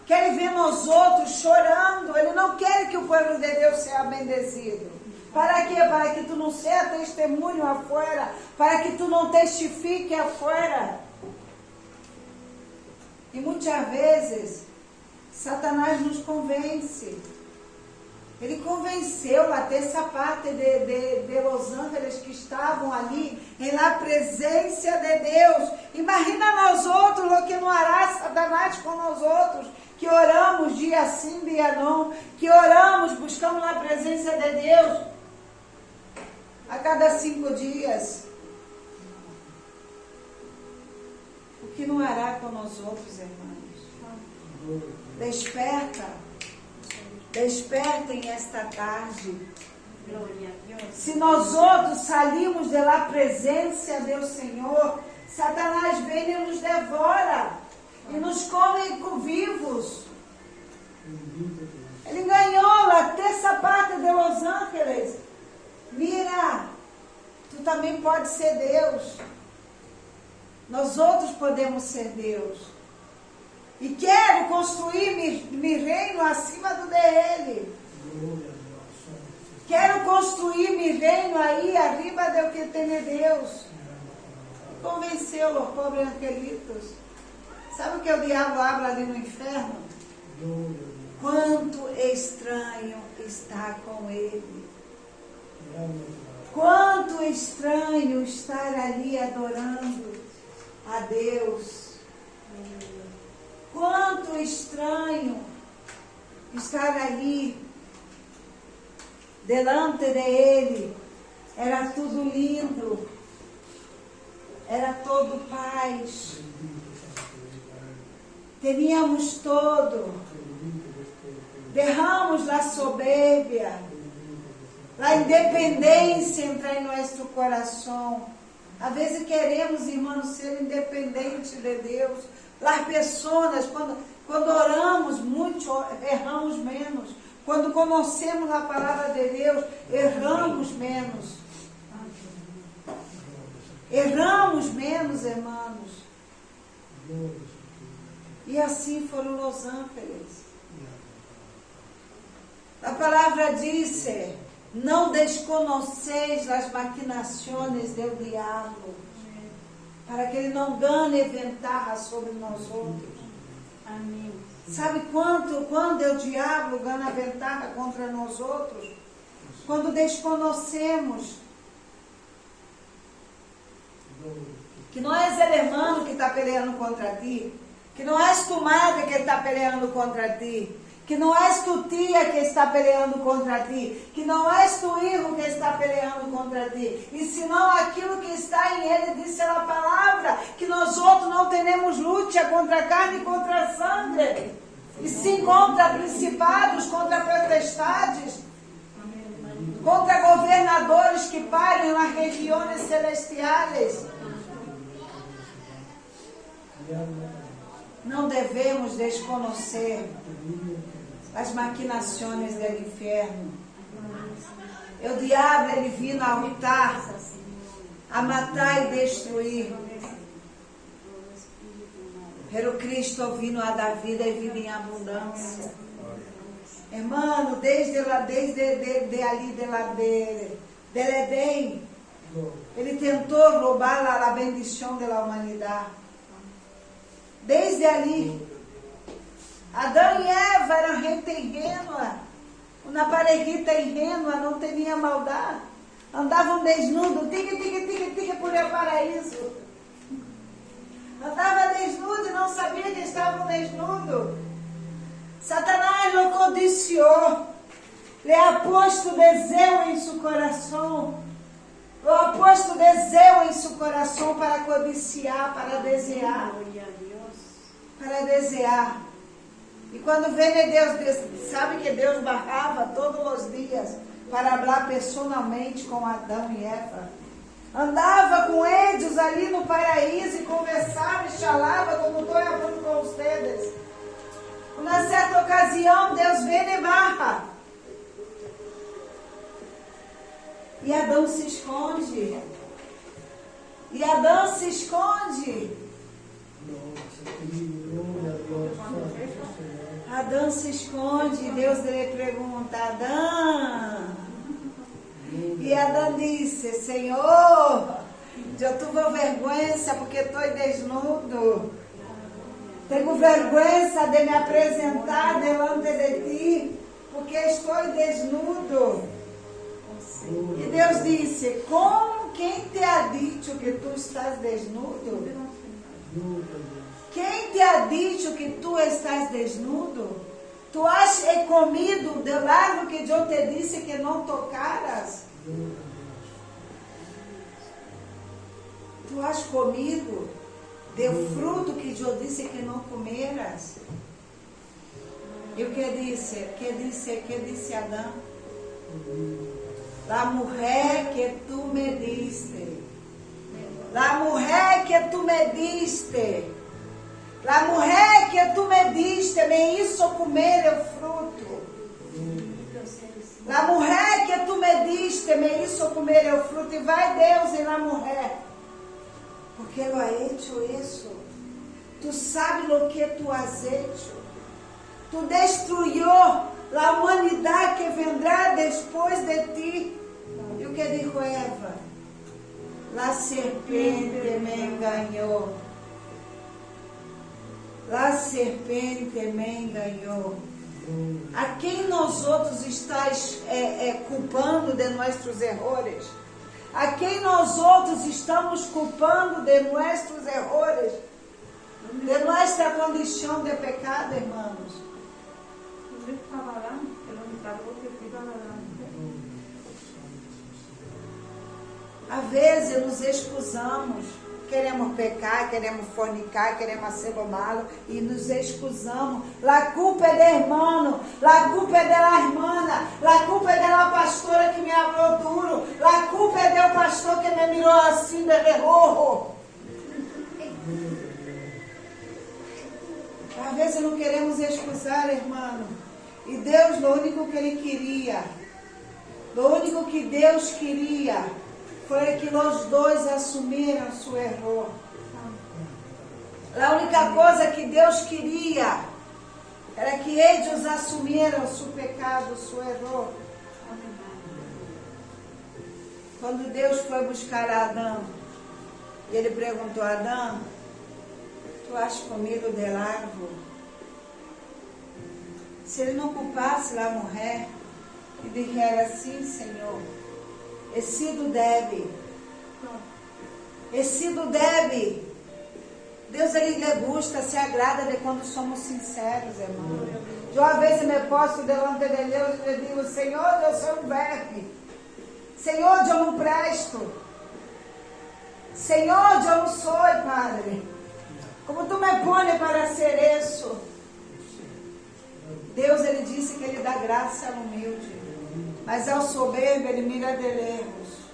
que Ele vê nós outros chorando. Ele não quer que o povo de Deus seja bendecido. Para quê? Para que tu não seja testemunho afuera, para que tu não testifique afuera. E muitas vezes, Satanás nos convence. Ele convenceu a terça parte de Los Angeles que estavam ali em la presença de Deus. Imagina nós outros, o que não hará Satanás com nós outros, que oramos dia sim, dia não, que oramos, buscamos a presença de Deus a cada 5 dias. O que não hará com nós outros, irmãos? Desperta. Despertem esta tarde. Se nós outros saímos da presença do Senhor, Satanás vem e nos devora e nos come vivos. Ele ganhou a terça parte de Los Angeles. Mira, tu também pode ser Deus. Nós outros podemos ser Deus. E quero construir meu reino acima do dele. Quero construir meu reino aí, arriba do que tem Deus. Convenceu os pobres angelitos. Sabe o que o diabo habla ali no inferno? Quanto estranho está com ele. Quanto estranho estar ali adorando a Deus. Quanto estranho estar ali delante de Ele. Era tudo lindo, era todo paz, teníamos todo, derramos a soberbia, a independência entra em nosso coração. Às vezes queremos, irmãos, ser independentes de Deus. As pessoas, quando oramos muito, erramos menos. Quando conhecemos a palavra de Deus, erramos menos. Erramos menos, irmãos. E assim foram Los Angeles. A palavra diz: não desconheceis as maquinações do diabo, para que ele não ganhe ventaja sobre nós outros. Amém. Sabe quando o diabo ganha ventaja contra nós outros? Quando desconhecemos que não é o irmão que está peleando contra ti, que não é tu madre que está peleando contra ti, que não és tu tia que está peleando contra ti, que não és tu filho que está peleando contra ti, e senão aquilo que está em ele, disse a palavra, que nós outros não temos luta contra carne e contra sangue, e sim contra principados, contra potestades, contra governadores que param nas regiões celestiais. Não devemos desconhecer as maquinações do inferno. O diabo, ele vino a lutar, a matar e destruir. Pero Cristo vino a dar vida e vida em abundância. Irmão, desde ali del Edém, ele tentou roubar a bendição da humanidade. Desde ali, Adão e Eva eram gente ingênua, uma parejita ingênua, não tinha maldade, andavam desnudos, tique por el paraíso, andava desnudo e não sabia que estavam desnudos. Satanás lo codiciou, lhe ha posto desejo em seu coração, lo ha posto desejo em seu coração para codiciar, para desejar. Para desejar. E quando vem Deus, sabe que Deus barrava todos os dias para falar pessoalmente com Adão e Eva. Andava com eles ali no paraíso e conversava e falava como estou falando com vocês. Uma certa ocasião, Deus vem e barra. E Adão se esconde. E Adão se esconde. Adão se esconde, Deus lhe pergunta, Adão. E Adão disse, Senhor, eu tuve vergonha porque estou desnudo. Tenho vergonha de me apresentar delante de ti, porque estou desnudo. E Deus disse, como? Quem te ha dito que tu estás desnudo? Quem te ha dito que tu estás desnudo? Tu has comido do árvore que eu te disse que não tocaras? Tu has comido do fruto que eu disse que não comeras? E o que disse? Que disse Adão? La mulher que tu me diste. La mulher que tu me diste. La mulher que tu me diste me hizo comer o fruto. La mulher que tu me diste me hizo comer o fruto. E vai Deus em la mulher, porque Ele ha hecho isso. Tu sabes o que tu has hecho. Tu destruyó a humanidade que vendrá depois de ti. E o que dijo Eva? La serpente me engañou. La serpente me engañou. A quem nós outros estás culpando de nossos erros? A quem nós outros estamos culpando de nossos erros? De nossa condição de pecado, irmãos? Às vezes nos excusamos, queremos pecar, queremos fornicar, queremos ser malo e nos excusamos. La culpa é do irmão, la culpa é da irmã, la culpa é da pastora que me falou duro, la culpa é do pastor que me mirou assim de reorro. Às vezes não queremos excusar, irmão. E Deus, o único que Ele queria, o único que Deus queria, foi que os dois assumiram seu erro. A única coisa que Deus queria era que eles assumieram seu pecado, seu erro. Quando Deus foi buscar Adão, Ele perguntou a Adão, tu has comido del árvore? Se Ele não culpasse a mulher e dijera assim, Senhor, he sido débil. He sido débil. Deus, Ele gusta, se agrada de quando somos sinceros, irmão. Eu, às vezes, me posto delante de Deus e digo, Senhor, eu sou um verme. Senhor, eu não presto. Senhor, eu não sou, Padre. Como Tu me pões para ser isso? Deus, Ele disse que Ele dá graça ao humilde. Mas ao soberbo Ele mira de lejos.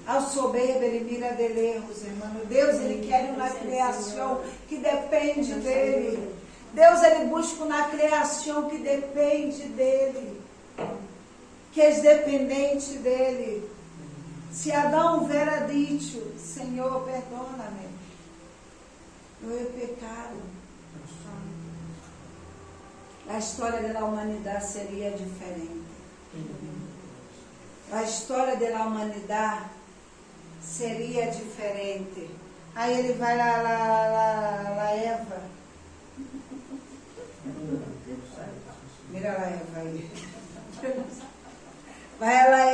Ao soberbo Ele mira de lejos, irmão. Deus, Ele quer uma criação que depende dEle. Deus, Ele busca uma criação que depende dEle. Que é dependente dEle. Se Adão houvera dito, Senhor, perdona-me, eu he pecado, a história da humanidade seria diferente. A história da humanidade seria diferente. Aí ele vai lá Eva. Mira lá Eva aí. Vai lá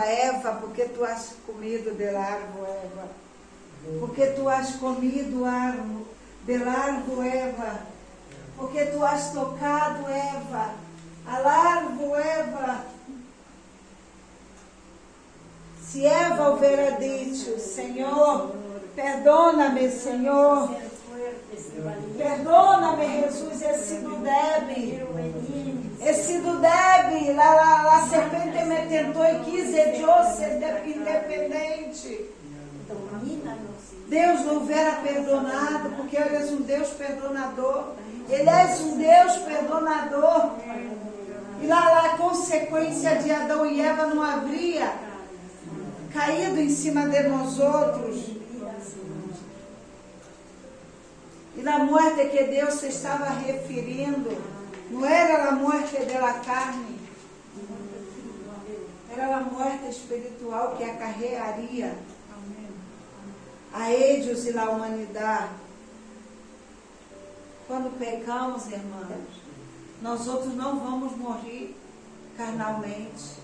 Eva, porque tu has comido del árvore, Eva. Porque tu has comido del árvore, Eva. Porque tu has tocado, Eva, al árvore, Eva. Se Eva houvera dito, Senhor, perdona-me, Senhor. Perdona-me, Jesus, he sido débil. He sido débil. A serpente me tentou e quis eu ser independente. Deus não houvera perdonado, porque Ele é um Deus perdonador. Ele é um Deus perdonador. E lá a consequência de Adão e Eva não haveria caído em cima de nós outros. E a morte que Deus se estava referindo não era a morte da carne, era a morte espiritual que acarrearia a eles e a humanidade. Quando pecamos, irmãos, nós outros não vamos morrer carnalmente,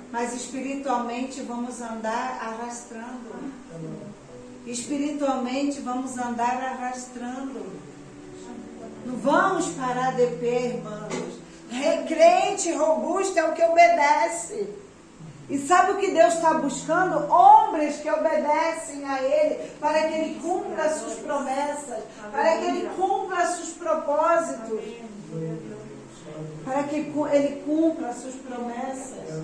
mas espiritualmente vamos andar arrastando. Espiritualmente vamos andar arrastando. Não vamos parar de pé, irmãos. Crente robusto é o que obedece. E sabe o que Deus está buscando? Homens que obedecem a Ele, para que Ele cumpra as suas promessas, para que Ele cumpra os seus propósitos, para que Ele cumpra as suas promessas.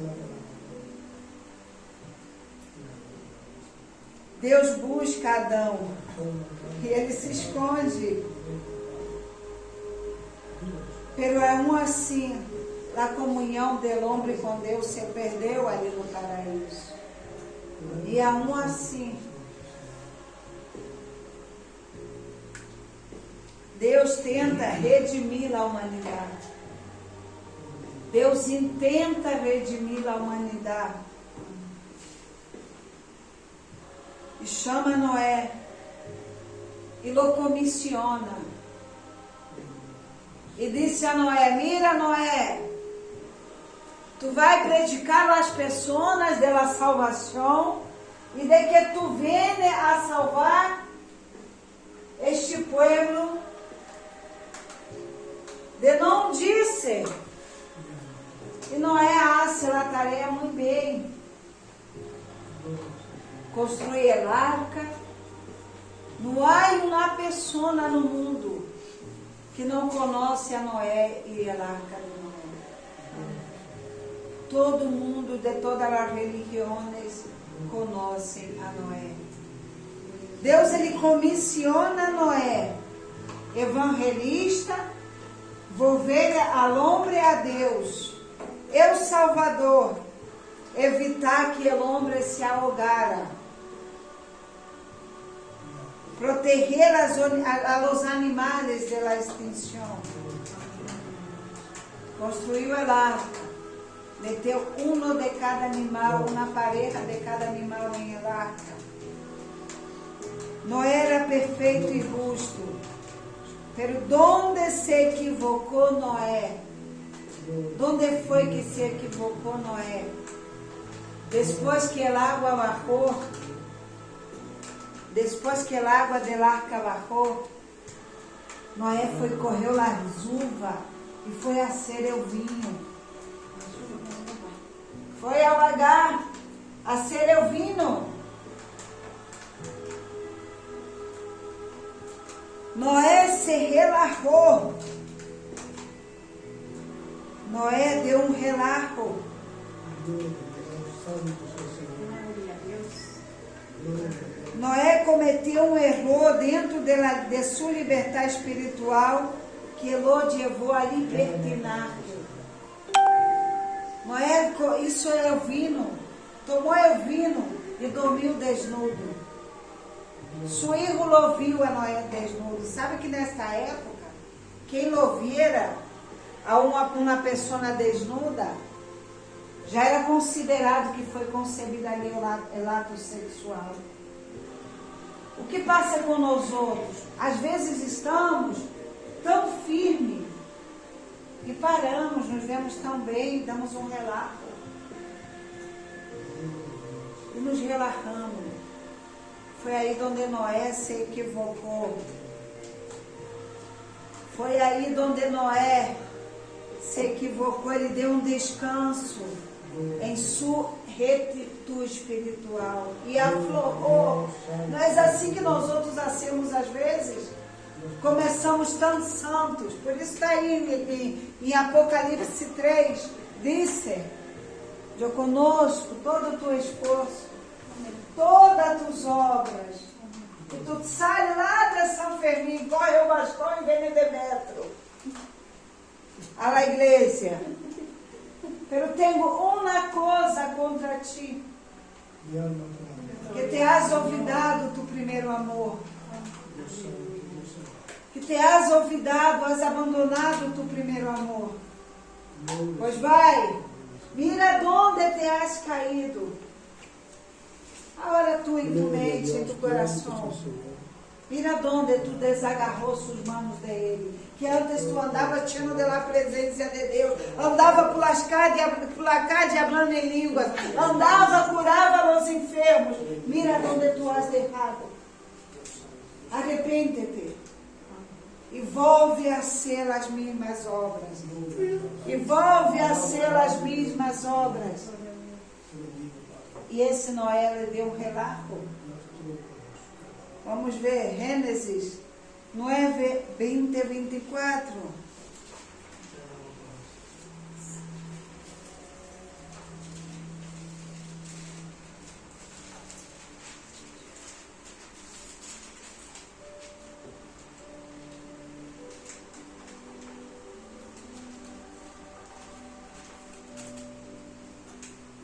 Deus busca Adão e ele se esconde. Pero aún assim, a comunhão do homem com Deus se perdeu ali no paraíso. E aún assim, Deus tenta redimir a humanidade. Deus intenta redimir a humanidade. E chama Noé e lo comissiona. E disse a Noé: mira, Noé, tu vai predicar às pessoas da salvação e de que tu vienes a salvar este pueblo. De não disse. E Noé hace a tarefa muito bem. Construir a arca. Não há uma pessoa no mundo que não conhece a Noé e a arca de Noé. Todo mundo de todas as religiões conhecem a Noé. Deus ele comissiona Noé, evangelista, volver ao homem a Deus, é o Salvador, evitar que o homem se ahogara. Proteger a los animales de la extinción. Construiu a arca. Meteu uno de cada animal, uma pareja de cada animal em el arca. Não era perfeito e justo. Pero donde se equivocou Noé? Donde foi que se equivocou Noé? Depois que a água bajou, depois que a água da arca bajou, Noé correu a uva e foi a ser o vinho. Foi ao lagar a ser o vinho. Noé se relaxou. Noé deu um relaxo. Noé cometeu um erro dentro de sua liberdade espiritual que o levou a libertinaje. Noé, isso é o vinho, tomou o vinho e dormiu desnudo. Seu filho lo viu a Noé desnudo. Sabe que nessa época, quem lo viera a uma pessoa desnuda, já era considerado que foi concebida ali o ato sexual. O que passa com nós outros? Às vezes estamos tão firmes e paramos, nos vemos tão bem, damos um relato e nos relaxamos. Foi aí onde Noé se equivocou. Foi aí onde Noé se equivocou. Ele deu um descanso em sua retitude espiritual e aflorou. Não é assim que nós outros hacemos às vezes? Começamos tão santos. Por isso está aí em Apocalipse 3, disse: eu conosco todo o teu esforço, todas as tuas obras. E tu sai lá de São Fermín, corre o bastão e vem de metro a la igreja. Pero tenho uma coisa contra ti, que te has olvidado tu primeiro amor. que te has olvidado, has abandonado tu primeiro amor. Pois vai, mira donde te has caído. Ahora tú en tu mente, en tu coração, mira donde tu desagarrou suas manos de Ele. Que antes tu andava cheio da presença de Deus, andava por las calles hablando em línguas, andava, curava os enfermos. Mira donde tu has deixado. Arrepende-te e volve a ser as mesmas obras. E volve a ser as mesmas obras. E esse Noé lhe deu relato. Vamos ver, Gênesis 9, 20, 24.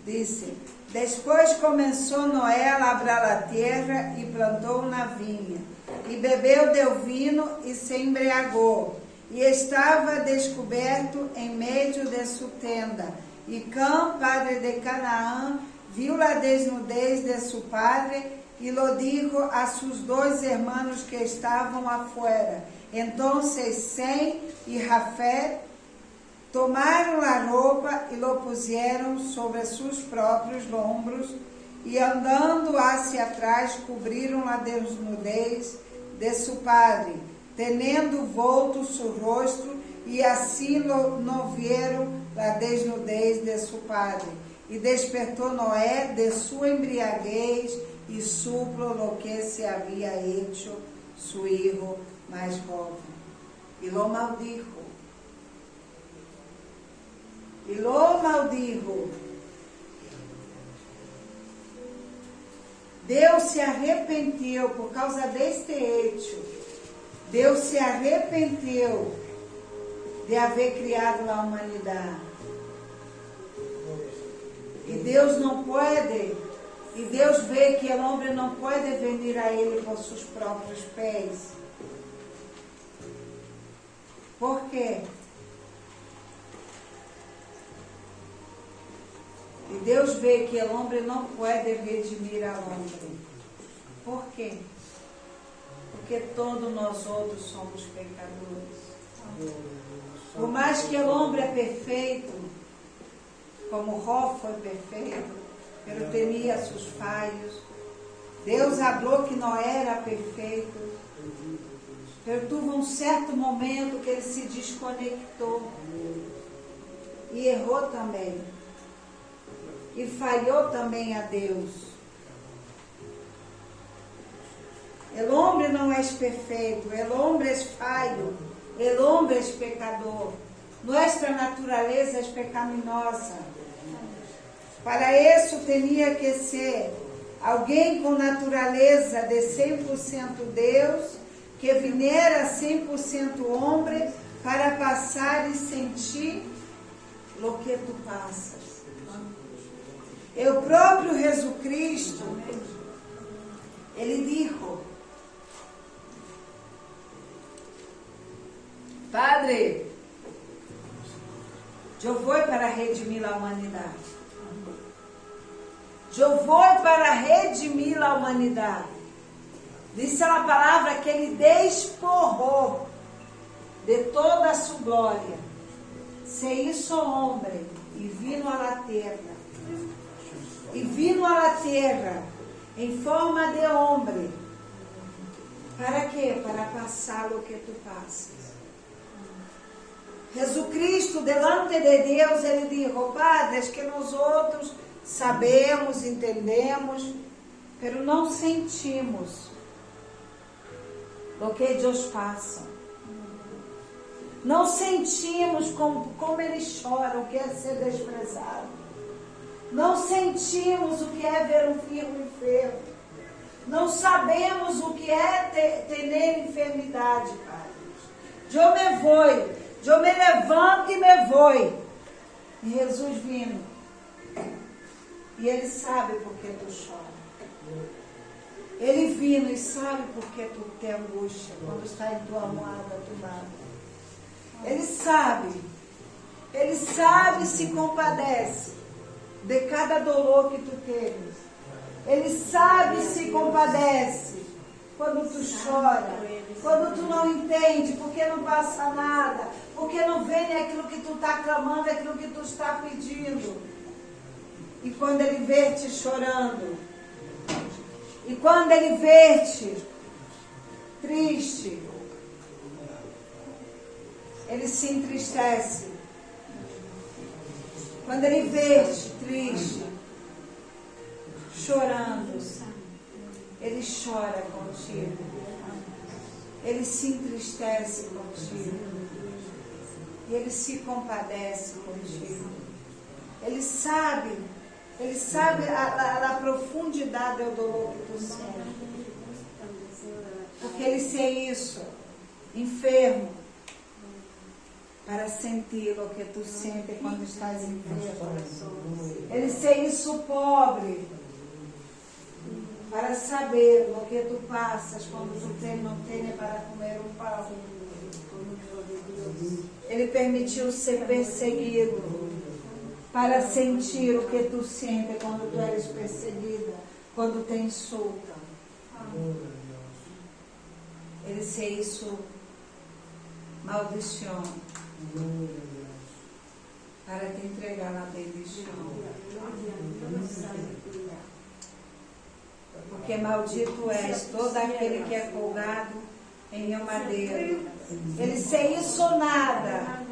Disse: depois começou Noé a labrar a terra e plantou na vinha, e bebeu do vinho e se embriagou, e estava descoberto em meio de sua tenda. E Cã, padre de Canaã, viu a desnudez de seu padre e lo dijo a seus dois irmãos que estavam afuera. Então Sem e Jafé tomaram a roupa e lo puseram sobre seus próprios ombros, e andando hacia atrás, cobriram a desnudez de seu padre, tendo volto seu rosto, e assim não viram a desnudez de seu padre. E despertou Noé de sua embriaguez, e supo lo que se havia hecho su hijo mais jovem. E lo maldijo. E lo maldijo. Deus se arrependeu por causa deste hecho. Deus se arrependeu de haver criado a humanidade. E Deus não pode, e Deus vê que o homem não pode vir a Ele por seus próprios pés. Por quê? E Deus vê que o homem não pode redimir ao homem. Por quê? Porque todos nós outros somos pecadores. Por mais que o homem é perfeito, como Jó foi perfeito, ele tinha seus falhos. Deus falou que não era perfeito. Mas houve certo momento que ele se desconectou. E errou também. E falhou também a Deus. O homem não é perfeito, o homem é falho, o homem é pecador. Nossa natureza é pecaminosa. Para isso, tinha que ser alguém com natureza de 100% Deus, que viniera 100% homem, para passar e sentir o que tu passas. E o próprio Jesus Cristo, ele disse: Padre, eu vou para redimir a humanidade. Eu vou para redimir a humanidade. Diz a palavra que ele despojou de toda a sua glória, se hizo homem e vino a la terra. E vino a la terra em forma de homem. Para quê? Para passar o que tu passas. Jesus Cristo, delante de Deus, ele disse: Padre, que nós outros sabemos, entendemos, pero não sentimos o que Deus passa. Não sentimos como ele chora, o que é ser desprezado. Não sentimos o que é ver um filho enfermo. Não sabemos o que é ter enfermidade, Pai. Eu me levanto e me vou. E Jesus vindo. E Ele sabe por que tu chora. Ele vindo e sabe por que tu tem angústia quando está em tua almofada tumbada. Ele sabe e se compadece de cada dolor que tu tens. Ele sabe e se compadece quando tu chora, quando tu não entende, porque não passa nada, porque não vem aquilo que tu está clamando, aquilo que tu está pedindo. E quando ele vê-te chorando, e quando ele vê-te triste, ele se entristece. Quando ele vê-te triste, chorando, ele chora contigo. Ele se entristece contigo. E ele se compadece contigo. Ele sabe a profundidade do dolor que tu sente. Porque ele sei isso, enfermo, para sentir o que tu sentes quando estás enfermo. Ele sei isso pobre, para saber o que tu passas quando tu não tem para comer um pão. Ele permitiu ser perseguido, para sentir o que tu sentes quando tu eres perseguida, quando te insultam. Ele sei isso maldiciona, para te entregar na bendição. Porque maldito és todo aquele que é colgado em um madeiro. Ele sem isso nada,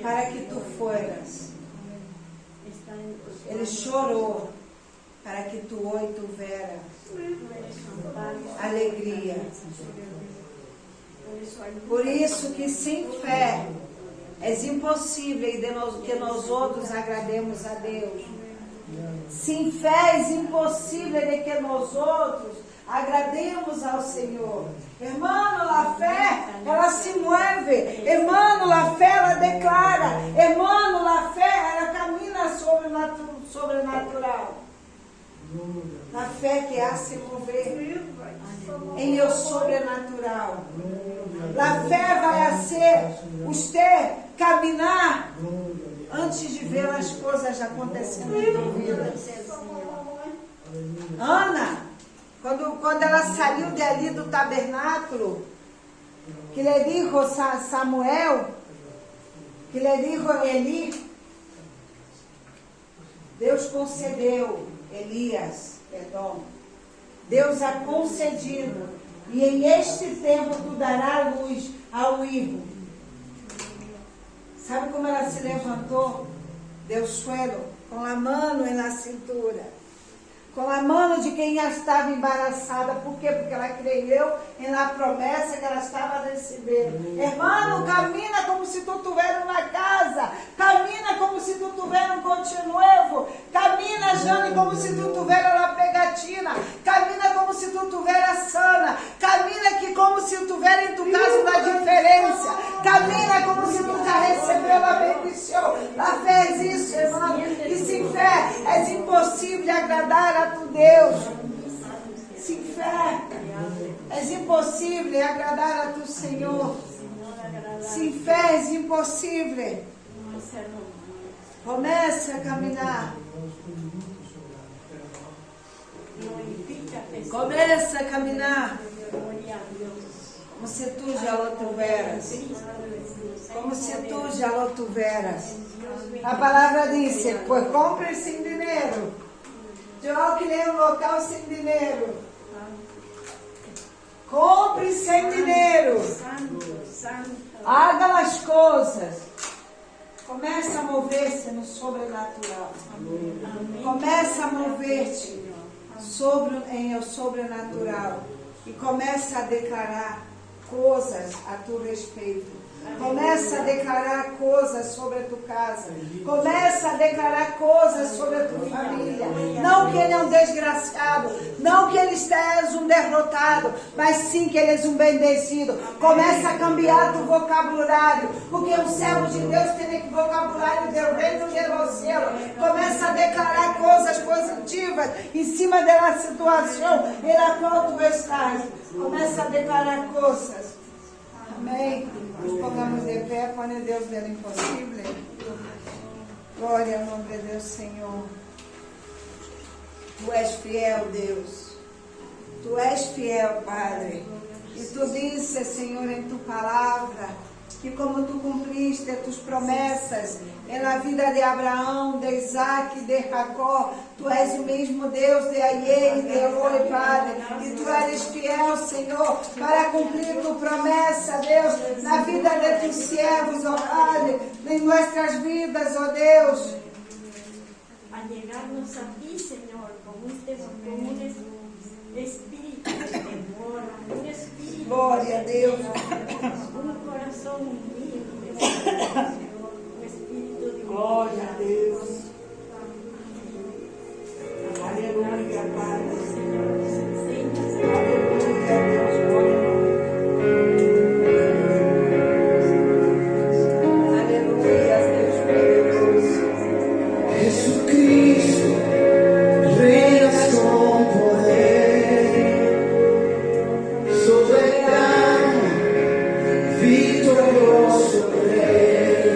para que tu fueras. Ele chorou, para que tu hoje tuveras alegria. Por isso que sem fé é impossível que nós outros agrademos a Deus. Sem fé é impossível de que nós outros agrademos ao Senhor. Irmão, a fé, ela se move. Irmão, a fé, ela declara. Irmão, a fé, ela caminha sobrenatural. A fé que há se mover em o sobrenatural. A fé vai ser você caminhar antes de ver as coisas acontecendo na tua vida. Ana, quando ela saiu dali do tabernáculo, que lhe dijo Samuel, que lhe dijo Eli, Deus concedeu, Deus a concedido, e em este tempo tu dará luz ao hijo. Sabe como ela se levantou? Deu suelo, com a mão na cintura. Com a mão de quem já estava embaraçada. Por quê? Porque ela creu na promessa que ela estava recebendo. Irmão, camina como se tu tivesse uma casa. Camina como se tu tivesse um continuo. Camina, Jane, como se tu tivesse uma pegatina. Camina como se tu tivesse sana. Camina aqui como se tu tivesse em tu casa uma diferença. Camina como se tu já recebeu a bendição. A fé é isso, irmão. E sem fé é impossível agradar a tu Deus. Sem fé é impossível agradar a tu Senhor. Sem fé é impossível. Comece a caminhar. Comece a caminhar. Como se tu já lo tiveras. Como se tu já lo tiveras. A palavra disse, pois compre sem dinheiro. Eu que nem um local sem dinheiro. Compre sem dinheiro. Haga as coisas. Começa a mover-se no sobrenatural. Começa a mover-te em o sobrenatural. E começa a declarar coisas a tu respeito. Começa a declarar coisas sobre a tua casa. Começa a declarar coisas sobre a tua família. Não que ele é um desgraçado. Não que ele esteja um derrotado. Mas sim que ele é um bendecido. Começa a cambiar teu vocabulário. Porque um servo de Deus tem que vocabulário do reino do céu. Começa a declarar coisas positivas em cima da situação em la qual tu estás. Começa a declarar coisas. Amém. Nos pongamos de pé, põe Deus do impossível. Glória ao nome de Deus, Senhor. Tu és fiel, Deus. Tu és fiel, Padre. E tu disse, Senhor, em tua palavra, que como tu cumpriste as tuas promessas na vida de Abraão, de Isaac, de Jacó, tu és o mesmo Deus de ayer e de hoje, Padre, e tu eres fiel, Senhor, para cumprir tua promessa, Deus, na vida de tus servos, ó Padre, em nossas vidas, ó Deus. A llegarnos a ti, Señor, con un espíritu de temor, un espíritu Glória a Deus. un corazón humilde, Señor, un espíritu de Glória a Deus. Aleluia, Pai. Señor, nos enseñas Aleluia, Deus. Aleluia, Deus poderoso. Jesucristo, reinas com poder, soberano, vitorioso Rei.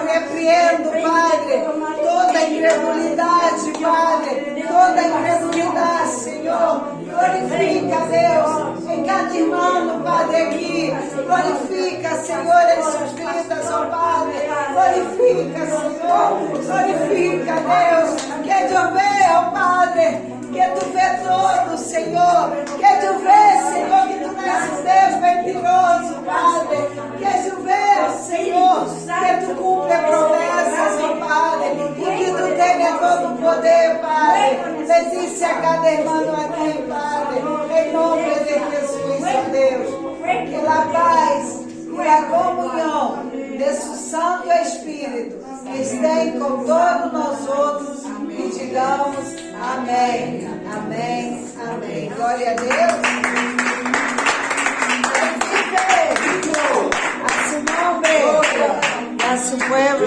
repreendo, Padre, toda incredulidade, Padre, toda incredulidade, Senhor. Glorifica, Deus, em cada irmão, Padre, aqui. Glorifica, Senhor, em suas vidas, ó Padre. Glorifica, Senhor. Glorifica, Deus. Que tu vê, ó Padre. Que tu vê todo, Senhor. Que tu vê, Senhor, que tu não és um Deus mentiroso, Padre. Que tu vê, Senhor, que tu cumpre promessas, ó Padre. E que tu tenha todo o poder, Padre. Bendice a cada irmão aqui, Padre. Em nome de Jesus, ó Deus. Que a paz e a comunhão de seu Santo Espírito estejam com todos nós outros e digamos amém, amém, amém. Glória a Deus. A su nombre, a su pueblo.